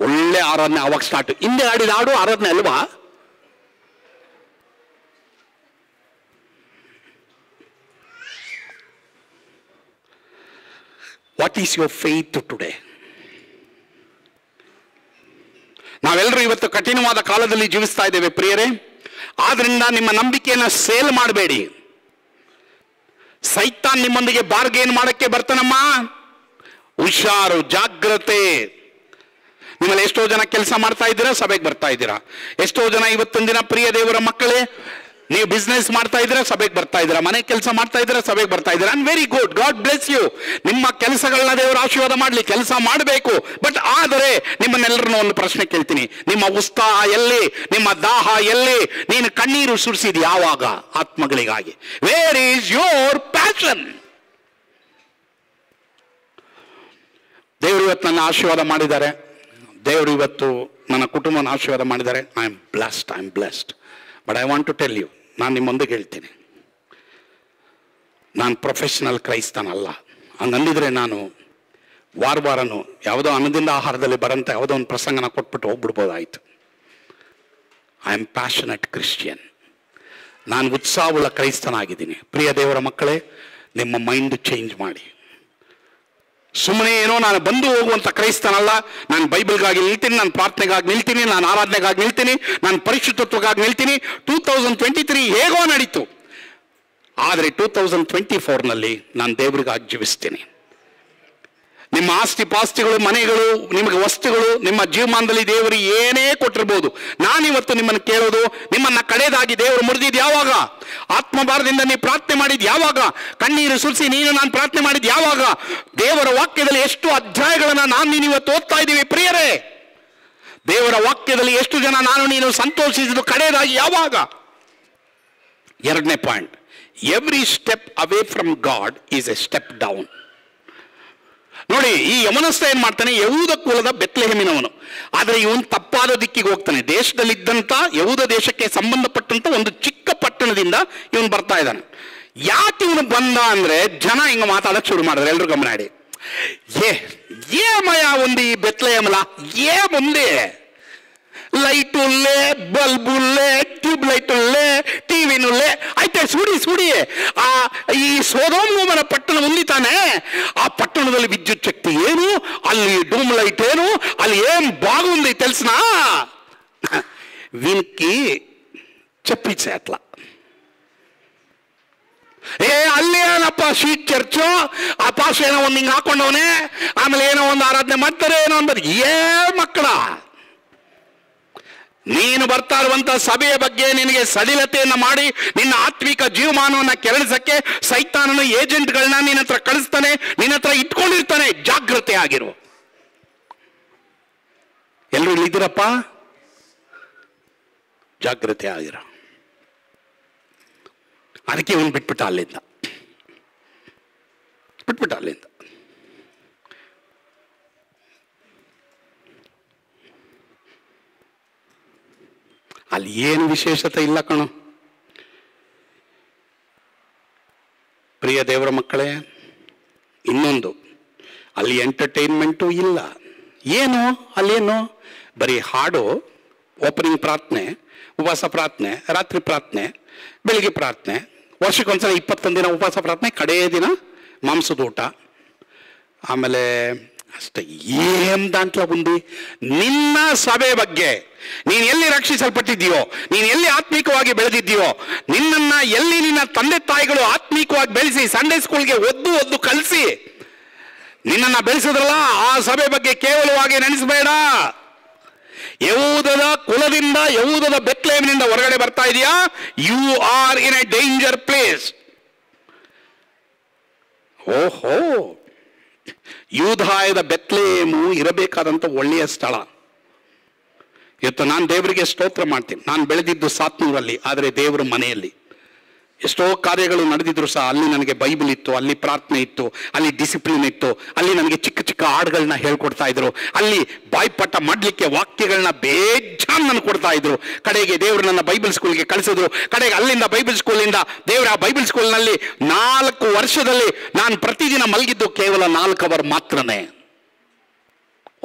ಒಳ್ಳೆ ಆರಾಧನೆ. ಅವಾಗ ಸ್ಟಾರ್ಟ್. ಹಿಂದೆ ಆಡಿದ ಹಾಡು ಆರಾಧನೆ ಅಲ್ವಾ? What is your faith today? ನಾವೆಲ್ಲರೂ ಇವತ್ತು ಕಠಿಣವಾದ ಕಾಲದಲ್ಲಿ ಜೀವಿಸ್ತಾ ಇದ್ದೇವೆ ಪ್ರಿಯರೇ. ಆದ್ರಿಂದ ನಿಮ್ಮ ನಂಬಿಕೆಯನ್ನು ಸೇಲ್ ಮಾಡಬೇಡಿ. ಸೈತಾನ್ ನಿಮ್ಮೊಂದಿಗೆ ಬಾರ್ಗೇನ್ ಮಾಡಕ್ಕೆ ಬರ್ತಾನಮ್ಮ. ಹುಷಾರು, ಜಾಗ್ರತೆ. ನಿಮ್ಮಲ್ಲಿ ಎಷ್ಟೋ ಜನ ಕೆಲಸ ಮಾಡ್ತಾ ಇದ್ದೀರಾ, ಸಭೆಗೆ ಬರ್ತಾ ಇದ್ದೀರಾ. ಎಷ್ಟೋ ಜನ ಇವತ್ತಿನ ದಿನ ಪ್ರಿಯ ದೇವರ ಮಕ್ಕಳೇ, ನೀವು ಬಿಸ್ನೆಸ್ ಮಾಡ್ತಾ ಇದ್ದೀರಾ, ಸಭೆಗೆ ಬರ್ತಾ ಇದ್ದೀರಾ. ಮನೆ ಕೆಲಸ ಮಾಡ್ತಾ ಇದ್ದೀರಾ, ಸಭೆಗೆ ಬರ್ತಾ ಇದ್ದೀರಾ. And very good, God bless you. ನಿಮ್ಮ ಕೆಲಸಗಳನ್ನ ದೇವರ ಆಶೀರ್ವಾದ ಮಾಡಲಿ, ಕೆಲಸ ಮಾಡಬೇಕು. ಬಟ್ ಆದರೆ ನಿಮ್ಮನ್ನೆಲ್ಲರನ್ನೂ ಒಂದು ಪ್ರಶ್ನೆ ಕೇಳ್ತೀನಿ, ನಿಮ್ಮ ಉತ್ಸಾಹ ಎಲ್ಲಿ, ನಿಮ್ಮ ದಾಹ ಎಲ್ಲಿ? ನೀನು ಕಣ್ಣೀರು ಸುರಿಸಿದ ಯಾವಾಗ ಆತ್ಮಗಳಿಗಾಗಿ? Where is your passion? ದೇವರು ಇವತ್ತು ನನ್ನ ಆಶೀರ್ವಾದ ಮಾಡಿದ್ದಾರೆ, ದೇವರು ಇವತ್ತು ನನ್ನ ಕುಟುಂಬನ ಆಶೀರ್ವಾದ ಮಾಡಿದ್ದಾರೆ. I am blessed. But I want to tell you, ನಾನು ನಿಮ್ಮೊಂದಿಗೆ ಹೇಳ್ತೀನಿ, ನಾನು ಪ್ರೊಫೆಷನಲ್ ಕ್ರೈಸ್ತನಲ್ಲ. ಹಂಗಂದಿದ್ರೆ ನಾನು ವಾರನೂ ಯಾವುದೋ ಅನ್ನದಿಂದ ಆಹಾರದಲ್ಲಿ ಬರೋಂಥ ಯಾವುದೋ ಒಂದು ಪ್ರಸಂಗನ ಕೊಟ್ಬಿಟ್ಟು ಹೋಗ್ಬಿಡ್ಬೋದಾಯಿತು. I am passionate Christian. ನಾನು ಉತ್ಸಾಹವುಳ್ಳ ಕ್ರೈಸ್ತನಾಗಿದ್ದೀನಿ. ಪ್ರಿಯ ದೇವರ ಮಕ್ಕಳೇ, ನಿಮ್ಮ ಮೈಂಡ್ ಚೇಂಜ್ ಮಾಡಿ. ಸುಮ್ಮನೆ ಏನೋ ನಾನು ಬಂದು ಹೋಗುವಂಥ ಕ್ರೈಸ್ತನಲ್ಲ. ನಾನು ಬೈಬಲ್ಗಾಗಿ ನಿಲ್ತೀನಿ, ನಾನು ಪ್ರಾರ್ಥನೆಗಾಗಿ ನಿಲ್ತೀನಿ, ನಾನು ಆರಾಧನೆಗಾಗಿ ನಿಲ್ತೀನಿ, ನಾನು ಪರಿಶುದ್ಧತ್ವಗಾಗಿ ನಿಲ್ತೀನಿ. 2023 ಹೇಗೋ ನಡೀತು, ಆದರೆ 2024ನಲ್ಲಿ ನಾನು ದೇವರಿಗಾಗಿ ಜೀವಿಸ್ತೀನಿ. ನಿಮ್ಮ ಆಸ್ತಿ ಪಾಸ್ತಿಗಳು, ಮನೆಗಳು, ನಿಮಗೆ ವಸ್ತುಗಳು, ನಿಮ್ಮ ಜೀವಮಾನದಲ್ಲಿ ದೇವರು ಏನೇ ಕೊಟ್ಟಿರ್ಬೋದು. ನಾನಿವತ್ತು ನಿಮ್ಮನ್ನು ಕೇಳೋದು, ನಿಮ್ಮನ್ನ ಕಡೆದಾಗಿ ದೇವರು ಮುರಿದಿದ್ದು ಯಾವಾಗ? ಆತ್ಮಭಾರದಿಂದ ನೀವು ಪ್ರಾರ್ಥನೆ ಮಾಡಿದ್ದು ಯಾವಾಗ? ಕಣ್ಣೀರು ಸುರಿಸಿ ನಾನು ಪ್ರಾರ್ಥನೆ ಮಾಡಿದ್ದು ಯಾವಾಗ? ದೇವರ ವಾಕ್ಯದಲ್ಲಿ ಎಷ್ಟು ಅಧ್ಯಾಯಗಳನ್ನ ನಾನು ಇವತ್ತು ಓದ್ತಾ ಇದ್ದೀವಿ ಪ್ರಿಯರೇ. ದೇವರ ವಾಕ್ಯದಲ್ಲಿ ಎಷ್ಟು ಜನ ನಾನು ನೀನು ಸಂತೋಷಿಸಿದ್ದು ಕಡೆದಾಗಿ ಯಾವಾಗ? ಎರಡನೇ point, every step away from God is a step down. ನೋಡಿ, ಈ ಯಮನಸ್ಥ ಏನ್ ಮಾಡ್ತಾನೆ? ಯಹೂದ ಕುಲದ ಬೆತ್ಲೆಹೇಮಿನವನು. ಆದರೆ ಇವನು ತಪ್ಪಾದ ದಿಕ್ಕಿಗೆ ಹೋಗ್ತಾನೆ. ದೇಶದಲ್ಲಿದ್ದಂಥ ಯಹೂದ ದೇಶಕ್ಕೆ ಸಂಬಂಧಪಟ್ಟಂತ ಒಂದು ಚಿಕ್ಕ ಪಟ್ಟಣದಿಂದ ಇವನು ಬರ್ತಾ ಇದ್ದಾನೆ. ಯಾಕೆ ಇವನು ಬಂದ ಅಂದ್ರೆ, ಜನ ಹಿಂಗ ಮಾತಾಡಕ್ ಶುರು ಮಾಡಿದ್ರೆ ಎಲ್ರು ಗಮನ ಇಡಿ. ಏಮಯ ಒಂದು ಈ ಬೆತ್ಲೆಹೇಮಲ ಮುಂದೆ ಲೈಟುಲ್ಲೇ, ಬಲ್ಬುಲ್ಲೇ, ಟ್ಯೂಬ್ ಲೈಟುಲ್ಲೇ, ಟಿವಿನುಲ್ಲೇ ಆಯ್ತೆ ಸುಡಿ ಈ ಸೊದೋಮನ ಪಟ್ಟಣ ಮುಂದಿತಾನೆ. ಆ ಪಟ್ಟಣದಲ್ಲಿ ವಿದ್ಯುತ್ ಶಕ್ತಿ ಏನು, ಅಲ್ಲಿ ಡೂಮ್ ಲೈಟ್ ಏನು, ಅಲ್ಲಿ ಏನ್ బాగుంది తెలుసునా? వీనికి చెప్పించే అట్లా. ಅಲ್ಲಿ ಏನಪ್ಪ ಶೀಟ್ ಚರ್ಚು, ಆ ಪಾಶ ಏನೋ ಒಂದು ಹಿಂಗೆ ಹಾಕೊಂಡವನೆ, ಆಮೇಲೆ ಏನೋ ಒಂದು ಆರಾಧನೆ ಮಾಡ್ತಾರೆ, ಏನೋ ಒಂದು ಮಕ್ಕಳ. ನೀನು ಬರ್ತಾ ಇರುವಂತ ಸಭೆಯ ಬಗ್ಗೆ ನಿನಗೆ ಸಡಿಲತೆಯನ್ನ ಮಾಡಿ ನಿನ್ನ ಆತ್ಮಿಕ ಜೀವಮಾನವನ್ನ ಕೆರಳಿಸಕ್ಕೆ ಸೈತಾನನ ಏಜೆಂಟ್ಗಳನ್ನ ನಿನ್ನ ಹತ್ರ ಕಳಿಸ್ತಾನೆ, ನಿನ್ನ ಹತ್ರ ಇಟ್ಕೊಂಡಿರ್ತಾನೆ. ಜಾಗೃತೆ ಆಗಿರು. ಎಲ್ಲರೂ ಇಲ್ಲಿದ್ದೀರಪ್ಪ? ಜಾಗೃತೆ ಆಗಿರ. ಅದಕ್ಕೆ ಇವನು ಬಿಟ್ಬಿಟ್ಟ ಅಲ್ಲಿಂದ. ಅಲ್ಲಿ ಏನು ವಿಶೇಷತೆ ಇಲ್ಲ ಕಣೋ ಪ್ರಿಯ ದೇವರ ಮಕ್ಕಳೇ. ಇನ್ನೊಂದು, ಅಲ್ಲಿ ಎಂಟರ್ಟೈನ್ಮೆಂಟು ಇಲ್ಲ. ಏನು ಅಲ್ಲೇನು? ಬರೀ ಹಾಡು, ಓಪನಿಂಗ್ ಪ್ರಾರ್ಥನೆ, ಉಪವಾಸ ಪ್ರಾರ್ಥನೆ, ರಾತ್ರಿ ಪ್ರಾರ್ಥನೆ, ಬೆಳಿಗ್ಗೆ ಪ್ರಾರ್ಥನೆ, ವರ್ಷಕ್ಕೊಂದ್ಸಲ 21 ದಿನ ಉಪವಾಸ ಪ್ರಾರ್ಥನೆ, ಕಡೆಯ ದಿನ ಮಾಂಸದ ಊಟ. ಆಮೇಲೆ ಅಷ್ಟೇ. ಏನ್ ದಾಂಟ್ಲ ಬಂದು ನಿನ್ನ ಸಭೆ ಬಗ್ಗೆ, ನೀನು ಎಲ್ಲಿ ರಕ್ಷಿಸಲ್ಪಟ್ಟಿದ್ದೀಯೋ, ನೀನು ಎಲ್ಲಿ ಆತ್ಮಿಕವಾಗಿ ಬೆಳೆದಿದ್ದೀಯೋ, ನಿನ್ನನ್ನ ಎಲ್ಲಿ ನಿನ್ನ ತಂದೆ ತಾಯಿಗಳು ಆತ್ಮಿಕವಾಗಿ ಬೆಳೆಸಿ ಸಂಡೇ ಸ್ಕೂಲ್ಗೆ ಒದ್ದು ಕಲಿಸಿ ನಿನ್ನನ್ನ ಬೆಳೆಸಿದ್ರಲ್ಲ, ಆ ಸಭೆ ಬಗ್ಗೆ ಕೇವಲವಾಗಿ ನೆನೆಸಬೇಡ. ಯಹೂದದ ಕುಲದಿಂದ, ಯಹೂದದ ಬೆತ್ಲೆಹೇಮಿನಿಂದ ಹೊರಗಡೆ ಬರ್ತಾ ಇದೆಯಾ, you are in a danger place. ಓಹೋ, ಯೂದಾಯದ ಬೆತ್ಲೆಹೇಮು ಇರಬೇಕಾದಂತ ಒಳ್ಳೆಯ ಸ್ಥಳ. ಇವತ್ತು ನಾನು ದೇವರಿಗೆ ಸ್ತೋತ್ರ ಮಾಡ್ತೀನಿ. ನಾನು ಬೆಳೆದಿದ್ದು ಸಾತ್ನೂರಲ್ಲಿ, ಆದರೆ ದೇವರ ಮನೆಯಲ್ಲಿ ಎಷ್ಟೋ ಕಾರ್ಯಗಳು ನಡೆದಿದ್ರು ಸಹ ಅಲ್ಲಿ ನನಗೆ ಬೈಬಲ್ ಇತ್ತು, ಅಲ್ಲಿ ಪ್ರಾರ್ಥನೆ ಇತ್ತು, ಅಲ್ಲಿ ಡಿಸಿಪ್ಲಿನ್ ಇತ್ತು, ಅಲ್ಲಿ ನನಗೆ ಚಿಕ್ಕ ಚಿಕ್ಕ ಹಾಡುಗಳನ್ನ ಹೇಳ್ಕೊಡ್ತಾ ಇದ್ರು, ಅಲ್ಲಿ ಬಾಯ್ಪಾಠ ಮಾಡ್ಲಿಕ್ಕೆ ವಾಕ್ಯಗಳನ್ನ ಬೇಜಾನ್ ನನಗೆ ಕೊಡ್ತಾ ಇದ್ರು. ಕಡೆಗೆ ದೇವರು ನನ್ನ ಬೈಬಲ್ ಸ್ಕೂಲ್ಗೆ ಕಳಿಸಿದ್ರು. ಕಡೆಗೆ ಅಲ್ಲಿಂದ ಬೈಬಲ್ ಸ್ಕೂಲಿಂದ ದೇವರ ಆ ಬೈಬಲ್ ಸ್ಕೂಲ್ನಲ್ಲಿ 4 ವರ್ಷದಲ್ಲಿ ನಾನು ಪ್ರತಿದಿನ ಮಲಗಿದ್ದು ಕೇವಲ 4 ಅವರ್ ಮಾತ್ರನೇ,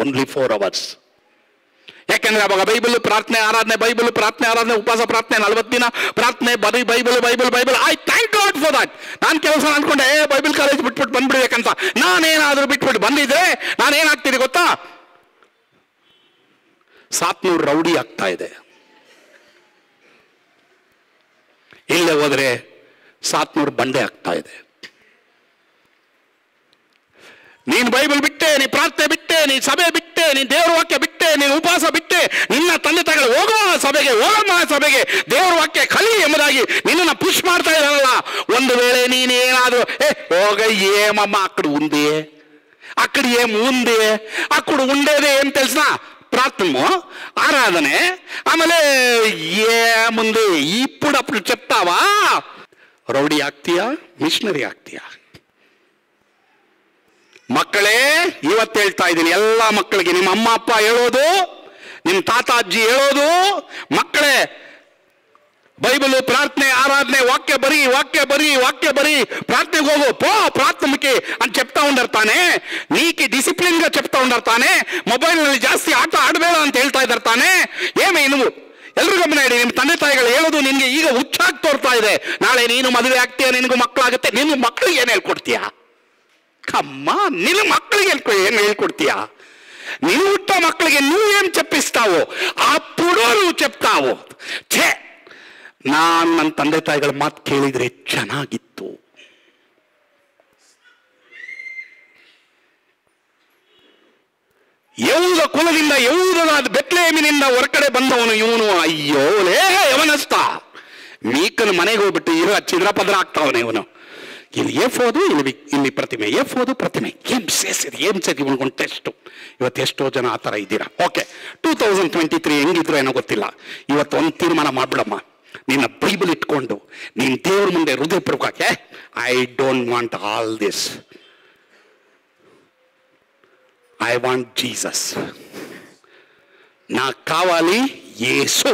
ಓನ್ಲಿ 4 hours. ಯಾಕೆಂದ್ರೆ ಅವಾಗ ಬೈಬಲ್ ಪ್ರಾರ್ಥನೆ ಆರಾಧನೆ, ಬೈಬಲ್ ಪ್ರಾರ್ಥನೆ ಆರಾಧನೆ, ಉಪವಾಸ ಪ್ರಾರ್ಥನೆ, 40 ದಿನ ಪ್ರಾರ್ಥನೆ, ಬರೀ Bible. I thank god for that. ನಾನು ಕೆಲಸ ಅನ್ಕೊಂಡೆ ಬೈಬಲ್ ಕಾಲೇಜ್ ಬಿಟ್ಬಿಟ್ಟು ಬಂದ್ಬಿಡ್ಬೇಕಂತ. ನಾನೇನಾದ್ರೂ ಬಿಟ್ಬಿಟ್ಟು ಬಂದಿದ್ರೆ ನಾನೇನಾಗ್ತಿದೆ ಗೊತ್ತಾ? ಸಾತ್ನೂರು ರೌಡಿ ಆಗ್ತಾ ಇದೆ. ಇಲ್ಲೇ ಹೋದ್ರೆ ಸಾತ್ನೂರು ಬಂಡೆ ಆಗ್ತಾ ಇದೆ. ನೀನು ಬೈಬಲ್ ಬಿಟ್ಟೆ, ನೀ ಪ್ರಾರ್ಥನೆ ಬಿಟ್ಟೆ, ನೀ ಸಭೆ ಬಿಟ್ಟೆ, ನೀ ದೇವರ ವಾಕ್ಯ ಬಿಟ್ಟೆ, ನೀನು ಉಪವಾಸ ಬಿಟ್ಟೆ, ನಿನ್ನ ತಂದೆ ತಾಯಿಗಳು ಹೋಗಮ್ಮ ಸಭೆಗೆ ದೇವರ ವಾಕ್ಯ ಕಲಿ ಎಂಬುದಾಗಿ ನಿನ್ನನ್ನು ಪುಷ್ ಮಾಡ್ತಾ ಇರಲ್ಲ. ಒಂದು ವೇಳೆ ನೀನೇನಾದರೂ ಹೋಗ ಏಮಮ್ಮ ಅಕ್ಕಡು ಉಂದೆ అక్కడ ఏముంది, అక్కడ ఉండేది ఏం తెలిసిన ప్రార్థన ఆరాధనే. ఆమెಲೆ ఏముంది ఇప్పుడప్పుడు చెప్తావా? ರೌಡಿ ಆಗ್ತೀಯಾ, ಮಿಷನರಿ ಆಗ್ತೀಯಾ? ಮಕ್ಕಳೇ, ಇವತ್ತು ಹೇಳ್ತಾ ಇದ್ದೀನಿ ಎಲ್ಲ ಮಕ್ಕಳಿಗೆ, ನಿಮ್ಮ ಅಮ್ಮ ಅಪ್ಪ ಹೇಳೋದು, ನಿಮ್ಮ ತಾತ ಅಜ್ಜಿ ಹೇಳೋದು, ಮಕ್ಕಳೇ బైబిల్ ప్రార్థనే ఆరాధనే వాక్య బరి ప్రార్థనకు ಹೋಗು, పో ప్రార్థనకి అని చెప్తా ఉండరు ತಾನೆ. నీకు ಡಿಸಿಪ್ಲಿನ್ గా చెప్తా ఉండరు ತಾನೆ. ಮೊಬೈಲ್ ನಲ್ಲಿ ಜಾಸ್ತಿ ಆಟ ಆಡಬೇಡ ಅಂತ ಹೇಳ್ತಾ ಇದ್ದಾರೆ ತಾನೆ. ಏಮೇ ನೀವು ಎಲ್ಲರೂ ಗಮನ ಇಡಿ. ನಿಮ್ಮ ತಂದೆ ತಾಯಿಗಳು ಹೇಳೋದು ನಿನ್ಗೆ ಈಗ ಹುಚ್ಚಾಗಿ ತೋರ್ತಾ ಇದೆ. ನಾಳೆ ನೀನು ಮದುವೆ ಆಗ್ತೀಯ, ನಿನಗೂ ಮಕ್ಕಳಾಗುತ್ತೆ, ನಿನ್ನ ಮಕ್ಕಳಿಗೆ ಏನು ಹೇಳ್ಕೊಡ್ತೀಯ? ಕಮ್ಮ, ನಿನ್ನ ಮಕ್ಕಳಿಗೆ ಏನು ಹೇಳ್ಕೊಡ್ತೀಯ? ನೀನು ಹುಟ್ಟ ಮಕ್ಕಳಿಗೆ నువ్వేం చెప్పిస్తావో అప్పుడు నువ్వు చెప్తావు. ಛೇ, ನಾನು ನನ್ನ ತಂದೆ ತಾಯಿಗಳ ಮಾತು ಕೇಳಿದ್ರೆ ಚೆನ್ನಾಗಿತ್ತು. ಯಹೂದ ಕುಲದಿಂದ, ಯಹೂದನಾದ ಬೆತ್ಲೆಹೇಮಿನಿಂದ ಹೊರಗಡೆ ಬಂದವನು ಇವನು. ಅಯ್ಯೋ ಲೇ ಯವನಸ್ತ, ಮೀಕನ ಮನೆಗೆ ಹೋಗ್ಬಿಟ್ಟು ಇರೋ ಚಿದ್ರ ಪದ್ರ ಆಗ್ತಾವನೆ ಇವನು. ಇಲ್ಲಿ ಏಫೋದು, ಇಲ್ಲಿ ಪ್ರತಿಮೆ, ಏಫೋದು ಪ್ರತಿಮೆ, ಏನ್ ಸೇರಿಸಿದೆ ಇವನಿಗೊಂದು ಟೆಸ್ಟು. ಇವತ್ತು ಎಷ್ಟೋ ಜನ ಆ ಥರ ಇದ್ದೀರಾ. ಓಕೆ, 2023 ಹೆಂಗಿದ್ರು ಏನೋ ಗೊತ್ತಿಲ್ಲ. ಇವತ್ತು ಒಂದು ತೀರ್ಮಾನ ಮಾಡ್ಬಿಡಮ್ಮ, ನಿನ್ನ ಬೈಬಲ್ ಇಟ್ಕೊಂಡು ನೀನು ದೇವ್ರ ಮುಂದೆ ಹೃದಯಪೂರ್ವಕಕ್ಕೆ, I don't want all this, I want Jesus, నాకు కావాలి యేసు,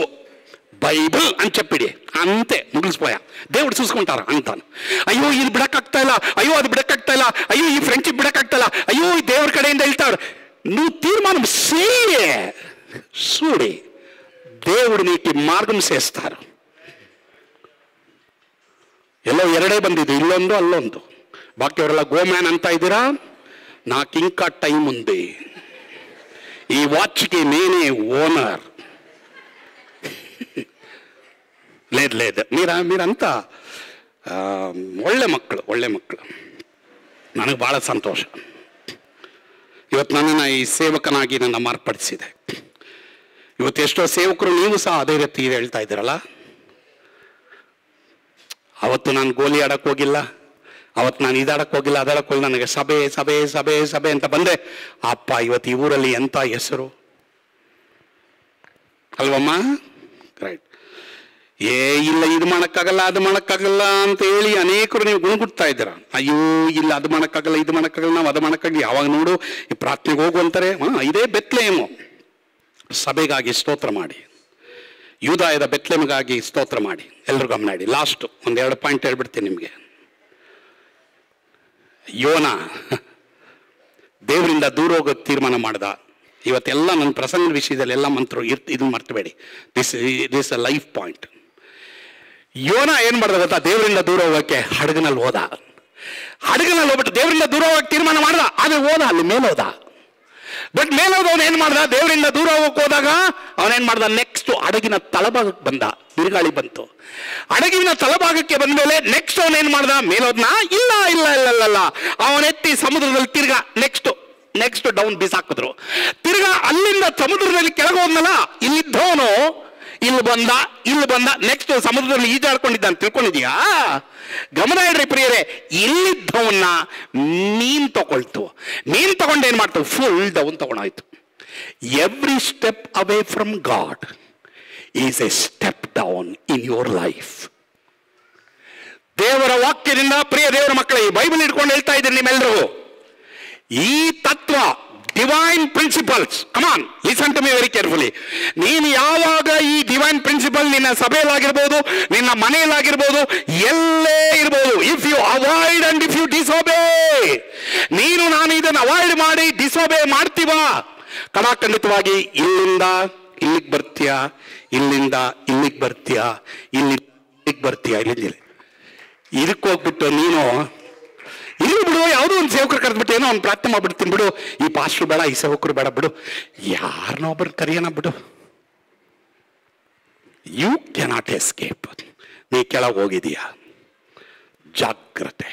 బైబిల్ అని చెప్పిడి, అంతే ముగిసిపోయా. దేవుడు చూసుకుంటారా అంతాను. అయ్యో ఇది బిడక్కాಗ್ತಾ ಇಲ್ಲ, అయ్యో అది బిడక్కాಗ್ತಾ ಇಲ್ಲ, అయ్యో ఈ ఫ్రెండ్షిప్ బిడక్కాಗ್ತಾ ಇಲ್ಲ, అయ్యో ఈ దేవుడి కಡೆಯಿಂದ వెళ్తారు. నువ్వు తీర్మానం చేయే చూడి, దేవుడు నీకు మార్గం చేస్తారు. ಎಲ್ಲೋ ಎರಡೇ ಬಂದಿದ್ದು, ಇಲ್ಲೊಂದು ಅಲ್ಲೊಂದು. ಬಾಕಿಯವರೆಲ್ಲ ಗೋಮ್ಯಾನ್ ಅಂತ ಇದ್ದೀರಾ. నాకు ఇంకా టైం ఉంది. ఈ వాచ్కి నేనే ఓనర్. లేదు, మీರಂతా ಒಳ್ಳೆ ಮಕ್ಕಳು. ನನಗೆ ಭಾಳ ಸಂತೋಷ. ಇವತ್ತು ನನ್ನನ್ನು ಈ ಸೇವಕನಾಗಿ ನನ್ನ ಮಾರ್ಪಡಿಸಿದೆ. ಇವತ್ತು ಎಷ್ಟೋ ಸೇವಕರು ನೀವು ಸಹ ಅದೇ ರೀತಿ ಹೇಳ್ತಾ ಇದ್ದೀರಲ್ಲ. ಅವತ್ತು ನಾನು ಗೋಲಿ ಆಡಕ್ಕೆ ಹೋಗಿಲ್ಲ, ಅವತ್ತು ನಾನು ಇದಾಡಕ್ಕೆ ಹೋಗಿಲ್ಲ, ಅದಾಡಕ್ಕೆ ಹೋಗಿಲ್ಲ. ನನಗೆ ಸಭೆ ಅಂತ ಬಂದೆ. ಅಪ್ಪ, ಇವತ್ತು ಈ ಊರಲ್ಲಿ ಎಂಥ ಹೆಸರು ಅಲ್ವಮ್ಮ? ರೈಟ್. ಇಲ್ಲ ಇದು ಮಾಡೋಕ್ಕಾಗಲ್ಲ, ಅದು ಮಾಡೋಕ್ಕಾಗಲ್ಲ ಅಂತ ಹೇಳಿ ಅನೇಕರು ನೀವು ಗುಣಗುಡ್ತಾ ಇದ್ದೀರ. ಅಯ್ಯೋ ಇಲ್ಲ ಅದು ಮಾಡೋಕ್ಕಾಗಲ್ಲ, ಇದು ಮಾಡೋಕ್ಕಾಗಲ್ಲ, ನಾವು ಅದು ಮಾಡೋಕ್ಕಾಗಲಿ. ಯಾವಾಗ ನೋಡು ಈ ಪ್ರಾರ್ಥನೆಗೆ ಹೋಗು ಅಂತಾರೆ. ಇದೇ ಬೆತ್ಲೆಹೇಮು. ಸಭೆಗಾಗಿ ಸ್ತೋತ್ರ ಮಾಡಿ, ಯೂದಾಯದ ಬೆತ್ಲೆಹೇಮಿಗಾಗಿ ಸ್ತೋತ್ರ ಮಾಡಿ. ಎಲ್ಲರೂ ಗಮನ ಇಡಿ. ಲಾಸ್ಟ್ ಒಂದೆರಡು ಪಾಯಿಂಟ್ ಹೇಳ್ಬಿಡ್ತೀನಿ ನಿಮಗೆ. ಯೋನ ದೇವರಿಂದ ದೂರ ಹೋಗೋದು ತೀರ್ಮಾನ ಮಾಡ್ದ. ಇವತ್ತೆಲ್ಲ ನನ್ನ ಪ್ರಸಂಗದ ವಿಷಯದಲ್ಲಿ ಎಲ್ಲ ಮಂತ್ರರು ಇದನ್ನು ಮರ್ತಬೇಡಿ. This a life point. ಯೋನ ಏನ್ ಮಾಡ್ದ ಗೊತ್ತಾ? ದೇವರಿಂದ ದೂರ ಹೋಗೋಕ್ಕೆ ಹಡಗಿನಲ್ಲಿ ಹೋದ. ಹಡಗಿನಲ್ಲಿ ಹೋಗ್ಬಿಟ್ಟು ದೇವರಿಂದ ದೂರ ಹೋಗಕ್ಕೆ ತೀರ್ಮಾನ ಮಾಡ್ದ. ಆದ್ರೆ ಹೋದ, ಅಲ್ಲಿ ಮೇಲೋದ. ಬಟ್ ಮೇಲೋದವನು ಏನ್ ಮಾಡ್ದ? ದೇವರಿಂದ ದೂರ ಹೋಗಕ್ಕೆ ಹೋದಾಗ ಅವನೇನ್ ಮಾಡ್ದ? ನೆಕ್ಸ್ಟ್ ಹಡಗಿನ ತಳಭಾಗಕ್ಕೆ ಬಂದ. ಬಿರುಗಾಳಿ ಬಂತು. ಹಡಗಿನ ತಳಭಾಗಕ್ಕೆ ಬಂದ ಮೇಲೆ ನೆಕ್ಸ್ಟ್ ಅವನೇನ್ ಮಾಡ್ದ? ಮೇಲೋದ್ನ? ಇಲ್ಲ, ಅವನೆತ್ತಿ ಸಮುದ್ರದಲ್ಲಿ ತಿರ್ಗಾ ನೆಕ್ಸ್ಟ್ ಡೌನ್ ಬಿಸಾಕಿದ್ರು. ತಿರ್ಗಾ ಅಲ್ಲಿಂದ ಸಮುದ್ರದಲ್ಲಿ ಕೆಳಗೆ ಹೋದ್ನಲ್ಲ, ಇಲ್ಲಿದ್ದವನು ಇಲ್ಲಿ ಬಂದ ನೆಕ್ಸ್ಟ್ ಸಮುದ್ರದಲ್ಲಿ ಈಜಾಡ್ಕೊಂಡಿದ್ದ ಅಂತ ತಿಳ್ಕೊಂಡಿದ್ಯಾ? ಗಮನ ಇಡ್ರಿ ಪ್ರಿಯರೇ. ಇಲ್ಲಿದ್ದವನ್ನ ಮೀನ್ ತಗೊಳ್ತು. ಮೀನ್ ತಗೊಂಡು ಏನ್ ಮಾಡ್ತು? ಫುಲ್ ಡೌನ್ ತಗೊಂಡಾಯ್ತು. Every step away from God is a step down in your life. ದೇವರ ವಾಕ್ಯದಿಂದ, ಪ್ರಿಯ ದೇವರ ಮಕ್ಕಳೇ, ಈ ಬೈಬಲ್ ಇಟ್ಕೊಂಡು ಹೇಳ್ತಾ ಇದ್ದೀನಿ ನಿಮ್ಮೆಲ್ಲರೂ. ಈ ತತ್ವ, divine principles, come on listen to me very carefully. ನೀನು ಯಾವಾಗ ಈ ಡಿವೈನ್ ಪ್ರಿನ್ಸಿಪಲ್ ನಿನ್ನ ಸಭೆಯಲ್ಲಾಗಿರ್ಬೋದು, ನಿನ್ನ ಮನೆಯಲ್ಲಾಗಿರ್ಬೋದು, ಎಲ್ಲೇ ಇರ್ಬೋದು, if you avoid and if you disobey, ನೀನು ನಾನು ಇದನ್ನು ಅವಾಯ್ಡ್ ಮಾಡಿ ಡಿಸೋಬೇ ಮಾಡ್ತೀವಾ, ಖಂಡಿತವಾಗಿ ಇಲ್ಲಿಂದ ಇಲ್ಲಿಗೆ ಬರ್ತೀಯಾ, ಇಲ್ಲಿಂದ ಇಲ್ಲಿಗೆ ಬರ್ತೀಯಾ, ಇಲ್ಲಿಗೆ ಬರ್ತೀಯಾ, ಇಲ್ಲಿಂದ ಇದಕ್ಕೆ ಹೋಗ್ಬಿಟ್ಟು ನೀನು ಇಲ್ಲಿ ಬಿಡು, ಯಾವುದೋ ಒಂದು ಸೇವಕರು ಕರೆದ್ಬಿಟ್ಟು ಏನೋ ಒಂದು ಪ್ರಾರ್ಥನೆ ಮಾಡ್ಬಿಡ್ತೀನಿ ಬಿಡು, ಈ ಪಾಸ್ಟ್ರು ಬೇಡ, ಈ ಸೇವಕರು ಬೇಡ ಬಿಡು, ಯಾರನ್ನೋ ಒಬ್ಬರು ಕರೆಯೋಣ ಬಿಡು. You cannot escape. ನೀ ಕೆಳಗೆ ಹೋಗಿದೀಯಾ, ಜಾಗ್ರತೆ.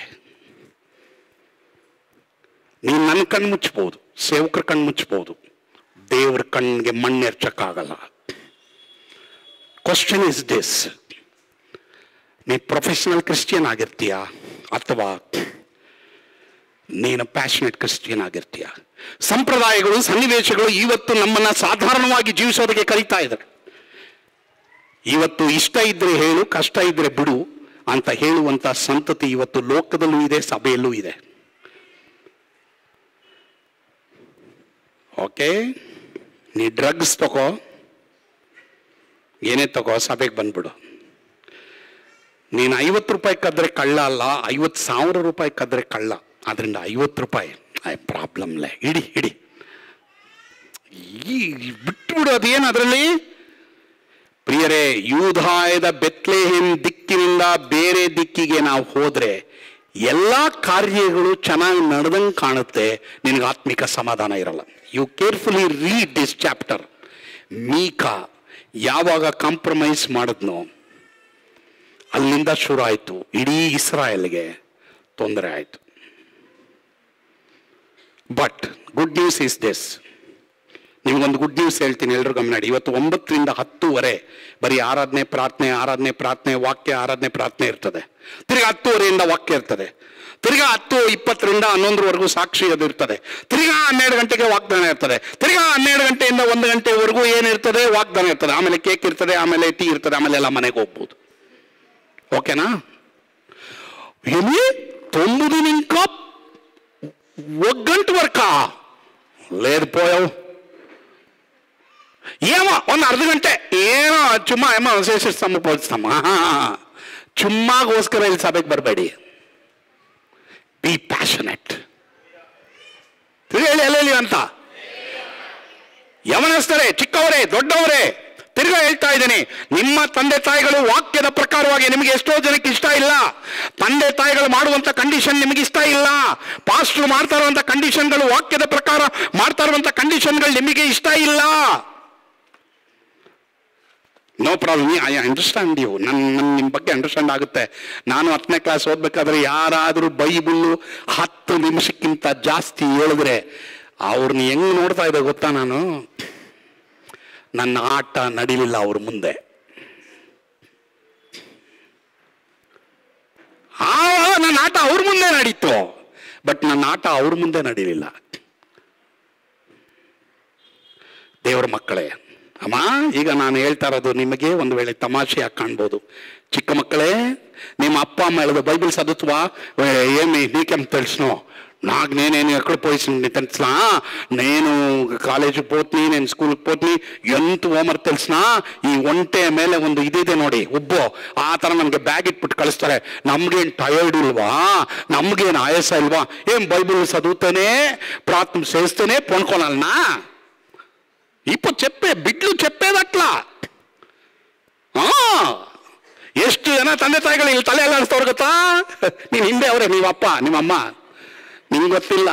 ನೀನು ನನ್ನ ಕಣ್ಣು ಮುಚ್ಚಬಹುದು, ಸೇವಕರ ಕಣ್ಣು ಮುಚ್ಚಬಹುದು, ದೇವ್ರ ಕಣ್ಣಿಗೆ ಮಣ್ಣೆರ್ಚಕ್ಕಾಗಲ್ಲ. ಕ್ವಶನ್ ಇಸ್ ದಿಸ್: ನೀ ಪ್ರೊಫೆಷನಲ್ ಕ್ರಿಶ್ಚಿಯನ್ ಆಗಿರ್ತೀಯಾ ಅಥವಾ ನೀನು ಪ್ಯಾಷನೇಟ್ ಕ್ರಿಶ್ಚಿಯನ್ ಆಗಿರ್ತೀಯ? ಸಂಪ್ರದಾಯಗಳು, ಸನ್ನಿವೇಶಗಳು ಇವತ್ತು ನಮ್ಮನ್ನ ಸಾಧಾರಣವಾಗಿ ಜೀವಿಸೋದಕ್ಕೆ ಕರೀತಾ ಇದ್ದಾರೆ. ಇವತ್ತು ಇಷ್ಟ ಇದ್ರೆ ಹೇಳು, ಕಷ್ಟ ಇದ್ರೆ ಬಿಡು ಅಂತ ಹೇಳುವಂತ ಸಂತತಿ ಇವತ್ತು ಲೋಕದಲ್ಲೂ ಇದೆ, ಸಭೆಯಲ್ಲೂ ಇದೆ. ಓಕೆ, ನೀ ಡ್ರಗ್ಸ್ ತಗೋ, ಏನೇ ತಗೋ, ಸಭೆಗೆ ಬಂದ್ಬಿಡು. ನೀನು 50 ರೂಪಾಯಿ ಕದ್ರೆ ಕಳ್ಳ ಅಲ್ಲ, 50,000 ರೂಪಾಯಿ ಕದ್ರೆ ಕಳ್ಳ. ಅದರಿಂದ 50 ರೂಪಾಯಿ ಪ್ರಾಬ್ಲಮ್ಲೆ ಇಡಿ ಬಿಟ್ಬಿಡು. ಅದೇನು ಅದರಲ್ಲಿ? ಪ್ರಿಯರೇ, ಯೂದಾಯದ ಬೆತ್ಲೆಹೇಮ್ ದಿಕ್ಕಿನಿಂದ ಬೇರೆ ದಿಕ್ಕಿಗೆ ನಾವು ಹೋದ್ರೆ ಎಲ್ಲ ಕಾರ್ಯಗಳು ಚೆನ್ನಾಗಿ ನಡೆದಂಗೆ ಕಾಣುತ್ತೆ, ನಿನಗೆ ಆತ್ಮಿಕ ಸಮಾಧಾನ ಇರಲ್ಲ. You carefully read this chapter. ಮೀಕಾ ಯಾವಾಗ ಕಾಂಪ್ರಮೈಸ್ ಮಾಡಿದ್ನೋ ಅಲ್ಲಿಂದ ಶುರು ಆಯಿತು, ಇಡೀ ಇಸ್ರಾಯೇಲ್ಗೆ ತೊಂದರೆ ಆಯಿತು. But good news is this. ನಿಮಗೊಂದು ಗುಡ್ ನ್ಯೂಸ್ ಹೇಳ್ತೀನಿ, ಎಲ್ಲರೂ ಗಮನ ಮಾಡಿ. ಇವತ್ತು 9 ರಿಂದ 10 ಬರೀ ಆರಾಧನೆ ಪ್ರಾರ್ಥನೆ, ವಾಕ್ಯ ಆರಾಧನೆ ಪ್ರಾರ್ಥನೆ ಇರ್ತದೆ. ತಿರ್ಗಾ 10:30 ವಾಕ್ಯ ಇರ್ತದೆ. ತಿರ್ಗಾ 10:20 ರಿಂದ 11 ಸಾಕ್ಷಿ ಅದು ಇರ್ತದೆ. ತಿರ್ಗಾ 12 ಗಂಟೆಗೆ ವಾಗ್ದಾನ ಇರ್ತದೆ. ತಿರ್ಗಾ 12 ಗಂಟೆಯಿಂದ 1 ಗಂಟೆವರೆಗೂ ಏನಿರ್ತದೆ? ವಾಗ್ದಾನ ಇರ್ತದೆ. ಆಮೇಲೆ ಕೇಕ್ ಇರ್ತದೆ, ಆಮೇಲೆ ಟೀ ಇರ್ತದೆ, ಆಮೇಲೆ ಎಲ್ಲ ಮನೆಗೆ ಹೋಗ್ಬೋದು. ఓకేనా? ఏమి 9 ఇంకా 1 గంట వరకా? లేదు, పోయావు. ఏమో 1 అర్ధ గంటే ಏನೋ ಚುಮ್ಮಾ ಏಮೋ ಸೇರಿಸ್ತಾಮ ಪೋಲಿಸ್ತಾಮ. ಚುಮ್ಮಾಗೋಸ್ಕರ ಇಲ್ಲಿ ಸಭೆಗೆ ಬರಬೇಡಿ. B passionate. ಹೇಳಿ ಅಲ್ಲೇಲಿ ಅಂತ ಯವನಸ್ಥರೇ, ಚಿಕ್ಕವರೇ, ದೊಡ್ಡವರೇ, ತಿರ್ಗಾ ಹೇಳ್ತಾ ಇದ್ದೀನಿ, ನಿಮ್ಮ ತಂದೆ ತಾಯಿಗಳು ವಾಕ್ಯದ ಪ್ರಕಾರವಾಗಿ ನಿಮಗೆ ಎಷ್ಟೋ ಜನಕ್ಕೆ ಇಷ್ಟ ಇಲ್ಲ. ತಂದೆ ತಾಯಿಗಳು ಮಾಡುವಂತ ಕಂಡೀಷನ್ ನಿಮಗೆ ಇಷ್ಟ ಇಲ್ಲ. ಪಾಸ್ಟರ್ ಮಾಡ್ತಾ ಇರುವಂತ ಕಂಡೀಷನ್ಗಳು, ವಾಕ್ಯದ ಪ್ರಕಾರ ಮಾಡ್ತಾ ಇರುವಂತ ಕಂಡೀಷನ್ಗಳು ನಿಮಗೆ ಇಷ್ಟ ಇಲ್ಲ. No problem, I understand you. ನಿಮ್ಮ ಬಗ್ಗೆ ಅಂಡರ್ಸ್ಟ್ಯಾಂಡ್ ಆಗುತ್ತೆ. ನಾನು 10ನೇ ಕ್ಲಾಸ್ ಓದ್ಬೇಕಾದ್ರೆ ಯಾರಾದರೂ ಬೈಬಲ್ 10 ನಿಮಿಷಕ್ಕಿಂತ ಜಾಸ್ತಿ ಹೇಳಿದ್ರೆ ಅವ್ರನ್ನ ಹೆಂಗ್ ನೋಡ್ತಾ ಇದ್ದೆ ಗೊತ್ತಾ? ನಾನು ನನ್ನ ಆಟ ನಡೀಲಿಲ್ಲ ಅವ್ರ ಮುಂದೆ. ನನ್ನ ಆಟ ಅವ್ರ ಮುಂದೆ ನಡೀತು, ಬಟ್ ನನ್ನ ಆಟ ಅವ್ರ ಮುಂದೆ ನಡೀಲಿಲ್ಲ. ದೇವರ ಮಕ್ಕಳೇ, ಅಮ್ಮ, ಈಗ ನಾನು ಹೇಳ್ತಾ ಇರೋದು ನಿಮಗೆ ಒಂದು ವೇಳೆ ತಮಾಷೆಯಾಗಿ ಕಾಣ್ಬೋದು. ಚಿಕ್ಕ ಮಕ್ಕಳೇ, ನಿಮ್ಮ అప్ప అమ్మ ಹೇಳೋದು బైబిల్ చదువుతావా? ఏమి నీకేం తెలుసును? నాకు నేను ఎక్కడ పోయి తెలుసునా? నేను ಕಾಲೇಜಿಗೆ పోತೀನಿ, నేను ಸ್ಕೂಲ್ಗೆ పోತೀನಿ, ಎಂತ ಹೋಮ್ವರ್ಕ್ తెలుసుನಾ? ಈ ಒಂಟೆ ಮೇಲೆ ಒಂದು ಇದಿದೆ ನೋಡಿ, ಉಬ್ಬು, ಆ ಥರ ನಮಗೆ ಬ್ಯಾಗ್ ಇಟ್ಬಿಟ್ಟು ಕಳಿಸ್ತಾರೆ. ನಮ್ಗೇನು ಟಯರ್ಡ್ ಇಲ್ವಾ? ನಮ್ಗೇನು ಆಯಾಸ ಇಲ್ವಾ? ఏం బైబిల్ చదువుతూనే ప్రార్థన చేస్తూనే పొనుకోవాలన్నా? ఇప్పుడు బిడ్లు చెప్పేది అట్లా. ಎಷ್ಟು ಜನ ತಂದೆ ತಾಯಿಗಳು ಇಲ್ಲಿ ತಲೆ ಎಲ್ಲಾಡಿಸ್ತವ್ರು ಗೊತ್ತಾ? ನೀನು ಹಿಂದೆ ಅವರೇ, ನೀವಪ್ಪ ನಿಮ್ಮಮ್ಮ, ನಿಮ್ಗೆ ಗೊತ್ತಿಲ್ಲ,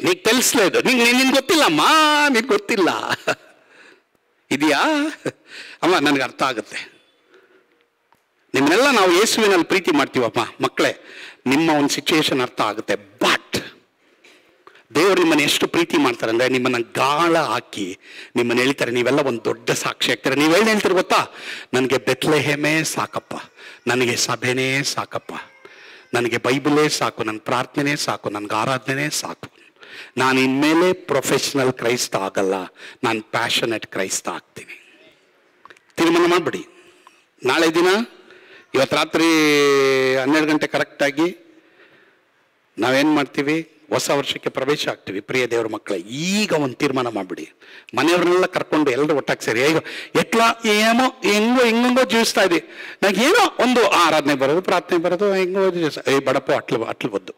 నీకు తెలుసులేదు, ನಿನ್ಗೆ ಗೊತ್ತಿಲ್ಲಮ್ಮ, ನಿನ್ಗೆ ಗೊತ್ತಿಲ್ಲ ಇದೆಯಾ ಅಮ್ಮ? ನನಗೆ ಅರ್ಥ ಆಗುತ್ತೆ. ನಿಮ್ಮನ್ನೆಲ್ಲ ನಾವು ಯೇಸುವಿನಲ್ಲಿ ಪ್ರೀತಿ ಮಾಡ್ತೀವಪ್ಪ ಮಕ್ಕಳೇ, ನಿಮ್ಮ ಒಂದು ಸಿಚುಯೇಷನ್ ಅರ್ಥ ಆಗುತ್ತೆ. ಬಟ್ ದೇವರು ನಿಮ್ಮನ್ನು ಎಷ್ಟು ಪ್ರೀತಿ ಮಾಡ್ತಾರೆ ಅಂದರೆ, ನಿಮ್ಮನ್ನು ಗಾಳ ಹಾಕಿ ನಿಮ್ಮನ್ನು ಹೇಳ್ತಾರೆ, ನೀವೆಲ್ಲ ಒಂದು ದೊಡ್ಡ ಸಾಕ್ಷಿ ಆಗ್ತಾರೆ. ನೀವೇನು ಹೇಳ್ತೀರಿ ಗೊತ್ತಾ? ನನಗೆ ಬೆತ್ಲೆಹೇಮೇ ಸಾಕಪ್ಪ, ನನಗೆ ಸಭೆನೇ ಸಾಕಪ್ಪ, ನನಗೆ ಬೈಬಲೇ ಸಾಕು, ನನ್ನ ಪ್ರಾರ್ಥನೆ ಸಾಕು, ನನಗೆ ಆರಾಧನೆ ಸಾಕು. ನಾನು ಇನ್ಮೇಲೆ ಪ್ರೊಫೆಷನಲ್ ಕ್ರೈಸ್ತ ಆಗಲ್ಲ, ನಾನು ಪ್ಯಾಷನೆಟ್ ಕ್ರೈಸ್ತ ಆಗ್ತೀನಿ. ತೀರ್ಮಾನ ಮಾಡಿಬಿಡಿ. ನಾಳೆ ದಿನ, ಇವತ್ತು ರಾತ್ರಿ 12 ಗಂಟೆ ಕರೆಕ್ಟಾಗಿ ನಾವೇನು ಮಾಡ್ತೀವಿ? ಹೊಸ ವರ್ಷಕ್ಕೆ ಪ್ರವೇಶ ಆಗ್ತೀವಿ. ಪ್ರಿಯ ದೇವರ ಮಕ್ಕಳೇ, ಈಗ ಒಂದು ತೀರ್ಮಾನ ಮಾಡಿಬಿಡಿ. ಮನೆಯವ್ರನ್ನೆಲ್ಲ ಕರ್ಕೊಂಡು ಎಲ್ಲರೂ ಒಟ್ಟಾಗಿ ಸೇರಿ, ಈಗ ಎಟ್ಲ ಏನೋ ಹೆಂಗೋ ಜೀವಿಸ್ತಾ ಇದ್ದೀವಿ, ನನಗೇನೋ ಒಂದು ಆರಾಧನೆ ಬರೋದು, ಪ್ರಾರ್ಥನೆ ಬರೋದು, ಹೆಂಗೋ ಬಡಪೋ ಅಟ್ಲು ಬದ್ದು.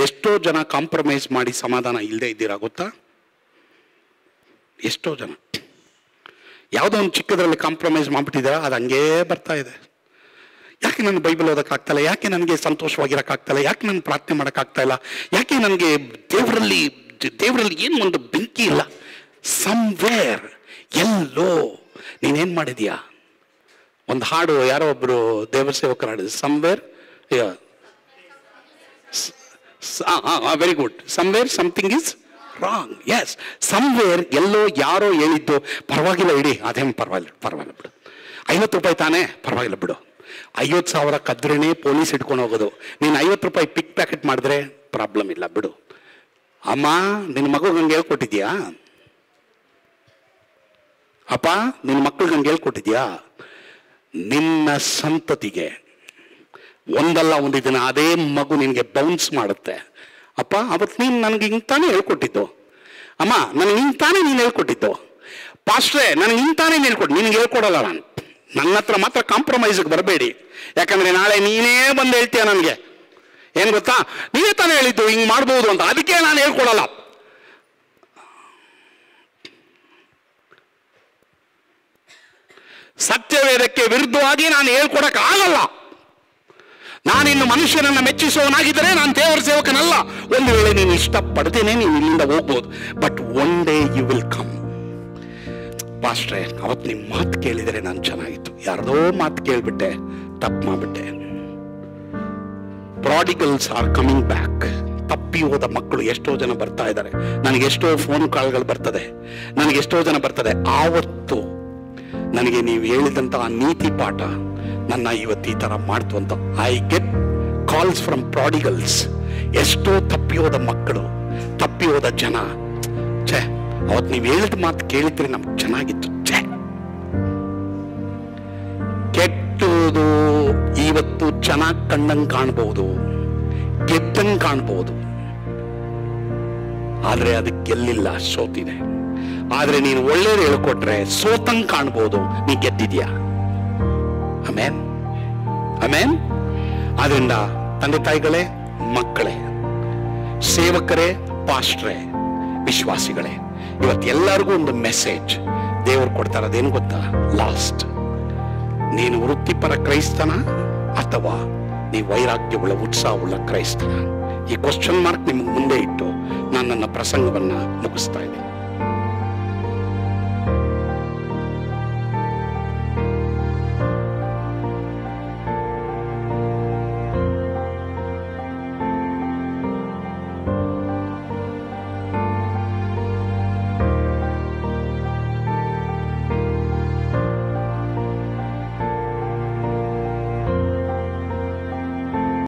ಎಷ್ಟೋ ಜನ ಕಾಂಪ್ರಮೈಸ್ ಮಾಡಿ ಸಮಾಧಾನ ಇಲ್ಲದೆ ಇದ್ದೀರಾ ಗೊತ್ತಾ? ಎಷ್ಟೋ ಜನ ಯಾವುದೋ ಒಂದು ಚಿಕ್ಕದ್ರಲ್ಲಿ ಕಾಂಪ್ರಮೈಸ್ ಮಾಡಿಬಿಟ್ಟಿದ್ದೀರಾ, ಅದು ಹಂಗೇ ಬರ್ತಾ ಇದೆ. ಯಾಕೆ ನನ್ನ ಬೈಬಲ್ ಓದೋಕ್ಕಾಗ್ತಾಯಿಲ್ಲ? ಯಾಕೆ ನನಗೆ ಸಂತೋಷವಾಗಿರೋಕ್ಕಾಗ್ತಾಯಿಲ್ಲ? ಯಾಕೆ ನಾನು ಪ್ರಾರ್ಥನೆ ಮಾಡೋಕ್ಕಾಗ್ತಾಯಿಲ್ಲ? ಯಾಕೆ ನನಗೆ ದೇವರಲ್ಲಿ ಏನು ಒಂದು ಬೆಂಕಿ ಇಲ್ಲ? ಸಮ್ವೇರ್, ಎಲ್ಲೋ ನೀನೇನು ಮಾಡಿದೀಯಾ? ಒಂದು ಹಾಡು ಯಾರೋ ಒಬ್ಬರು ದೇವರ ಸೇವಕರು ಹಾಡಿದ್ರು, somewhere very good. Somewhere something is wrong. Yes, somewhere ಎಲ್ಲೋ ಯಾರೋ ಹೇಳಿದ್ದು ಪರವಾಗಿಲ್ಲ ಇಡಿ, ಅದೇನು ಪರವಾಗಿಲ್ಲ ಬಿಡು. 50 ರೂಪಾಯಿ ತಾನೇ, ಪರವಾಗಿಲ್ಲ ಬಿಡು. 50,000 ಕದ್ರೇನೆ ಪೊಲೀಸ್ ಇಟ್ಕೊಂಡು ಹೋಗೋದು. ನೀನು 50 ರೂಪಾಯಿ ಪಿಕ್ ಪ್ಯಾಕೆಟ್ ಮಾಡಿದ್ರೆ ಪ್ರಾಬ್ಲಮ್ ಇಲ್ಲ ಬಿಡು. ಅಮ್ಮ, ನಿನ್ನ ಮಗು ಹಂಗೆ ಹೇಳ್ಕೊಟ್ಟಿದ್ಯಾ? ಅಪ್ಪ, ನಿನ್ನ ಮಕ್ಕಳಿಗೆ ಹಂಗೆ ಹೇಳ್ಕೊಟ್ಟಿದ್ಯಾ? ನಿನ್ನ ಸಂತತಿಗೆ ಒಂದಲ್ಲ ಒಂದು ದಿನ ಅದೇ ಮಗು ನಿನಗೆ ಬೌನ್ಸ್ ಮಾಡುತ್ತೆ. ಅಪ್ಪ, ಅವತ್ತು ನೀನು ನನಗೆ ಹಿಂಗೆ ತಾನೇ ಹೇಳ್ಕೊಟ್ಟಿದ್ದು. ಅಮ್ಮ, ನನಗೆ ಹಿಂಗೆ ತಾನೇ ನೀನು ಹೇಳ್ಕೊಟ್ಟಿದ್ದು. ಪಾಸ್ಟ್ರೇ, ನನಗೆ ಹಿಂಗೆ ತಾನೇ ಹೇಳ್ಕೊಟ್ಟು. ನಿನಗೆ ಹೇಳ್ಕೊಡಲ್ಲ ನಾನು. ನನ್ನ ಹತ್ರ ಮಾತ್ರ ಕಾಂಪ್ರಮೈಸ್ಗೆ ಬರಬೇಡಿ. ಯಾಕಂದರೆ ನಾಳೆ ನೀನೇ ಬಂದು ಹೇಳ್ತೀಯ ನನಗೆ, ಏನು ಗೊತ್ತಾ, ನೀವೇ ತಾನೇ ಹೇಳಿದ್ದು ಹಿಂಗೆ ಮಾಡ್ಬೋದು ಅಂತ, ಅದಕ್ಕೆ ನಾನು ಹೇಳ್ಕೊಡಲ್ಲ. ಸತ್ಯವೇದಕ್ಕೆ ವಿರುದ್ಧವಾಗಿ ನಾನು ಹೇಳ್ಕೊಡಕ್ಕೆ ಆಗಲ್ಲ. ನಾನಿನ್ನು ಮನುಷ್ಯನನ್ನ ಮೆಚ್ಚಿಸುವವನಾಗಿದ್ದರೆ ನಾನು ದೇವರ ಸೇವಕನಲ್ಲ. ಒಂದು ವೇಳೆ ನೀನು ಇಷ್ಟಪಡ್ತೇನೆ ನೀನು ಇಲ್ಲಿಂದ ಹೋಗ್ಬೋದು, but one day you will come. ಪಾಸ್ಟ್ರೇ, ಅವತ್ತು ನಿಮ್ಮ ಮಾತು ಕೇಳಿದರೆ ನಾನು ಚೆನ್ನಾಗಿತ್ತು, ಯಾರ್ದೋ ಮಾತು ಕೇಳಿಬಿಟ್ಟೆ, ತಪ್ಪು ಮಾಡಿಬಿಟ್ಟೆ. ಪ್ರಾಡಿಗಲ್ಸ್ ಆರ್ ಕಮಿಂಗ್ ಬ್ಯಾಕ್. ತಪ್ಪಿ ಹೋದ ಮಕ್ಕಳು ಎಷ್ಟೋ ಜನ ಬರ್ತಾ ಇದ್ದಾರೆ. ನನಗೆಷ್ಟೋ ಫೋನ್ ಕಾಲ್ಗಳು ಬರ್ತದೆ, ನನಗೆಷ್ಟೋ ಜನ ಬರ್ತದೆ. ಆವತ್ತು ನನಗೆ ನೀವು ಹೇಳಿದಂತಹ ನೀತಿ ಪಾಠ ನನ್ನ ಇವತ್ತು ಈ ಥರ ಮಾಡ್ತು ಅಂತ. I get calls from prodigals. ಎಷ್ಟೋ ತಪ್ಪಿ ಹೋದ ಮಕ್ಕಳು, ತಪ್ಪಿ ಹೋದ ಜನ. ಛೇ, ಅವತ್ತು ನೀವು ಹೇಳಿದ ಮಾತು ಕೇಳಿದ್ರೆ ನಮ್ಗೆ ಚೆನ್ನಾಗಿತ್ತು. ಛೇ, ಕೆಟ್ಟದು ಇವತ್ತು ಚೆನ್ನಾಗಿ ಕಂಡಂಗೆ ಕಾಣ್ಬಹುದು, ಗೆದ್ದಂಗೆ ಕಾಣ್ಬಹುದು, ಆದ್ರೆ ಅದಕ್ಕೆ ಗೆಲ್ಲಿಲ್ಲ, ಸೋತಿದೆ. ಆದ್ರೆ ನೀನು ಒಳ್ಳೇದು ಹೇಳ್ಕೊಟ್ರೆ ಸೋತಂಗ್ ಕಾಣ್ಬೋದು, ನೀ ಗೆದ್ದಿದ್ಯಾ. ಆಮೇನ್, ಆಮೇನ್. ಆದ್ರಿಂದ ತಂದೆ ತಾಯಿಗಳೇ, ಮಕ್ಕಳೇ, ಸೇವಕರೇ, ಪಾಸ್ಟ್ರೇ, ವಿಶ್ವಾಸಿಗಳೇ, ಇವತ್ತು ಎಲ್ಲರಿಗೂ ಒಂದು ಮೆಸೇಜ್ ದೇವರು ಕೊಡ್ತಾರೆ. ಅದೇನು ಗೊತ್ತಾ? ಲಾಸ್ಟ್, ನೀನು ವೃತ್ತಿಪರ ಕ್ರೈಸ್ತನ ಅಥವಾ ನೀವು ವೈರಾಗ್ಯವುಳ್ಳ ಉತ್ಸಾಹವುಳ್ಳ ಕ್ರೈಸ್ತನ? ಈ ಕ್ವಶನ್ ಮಾರ್ಕ್ ನಿಮಗೆ ಮುಂದೆ ಇಟ್ಟು ನಾನು ನನ್ನ ಪ್ರಸಂಗವನ್ನ ಮುಗಿಸ್ತಾ ಇದ್ದೀನಿ.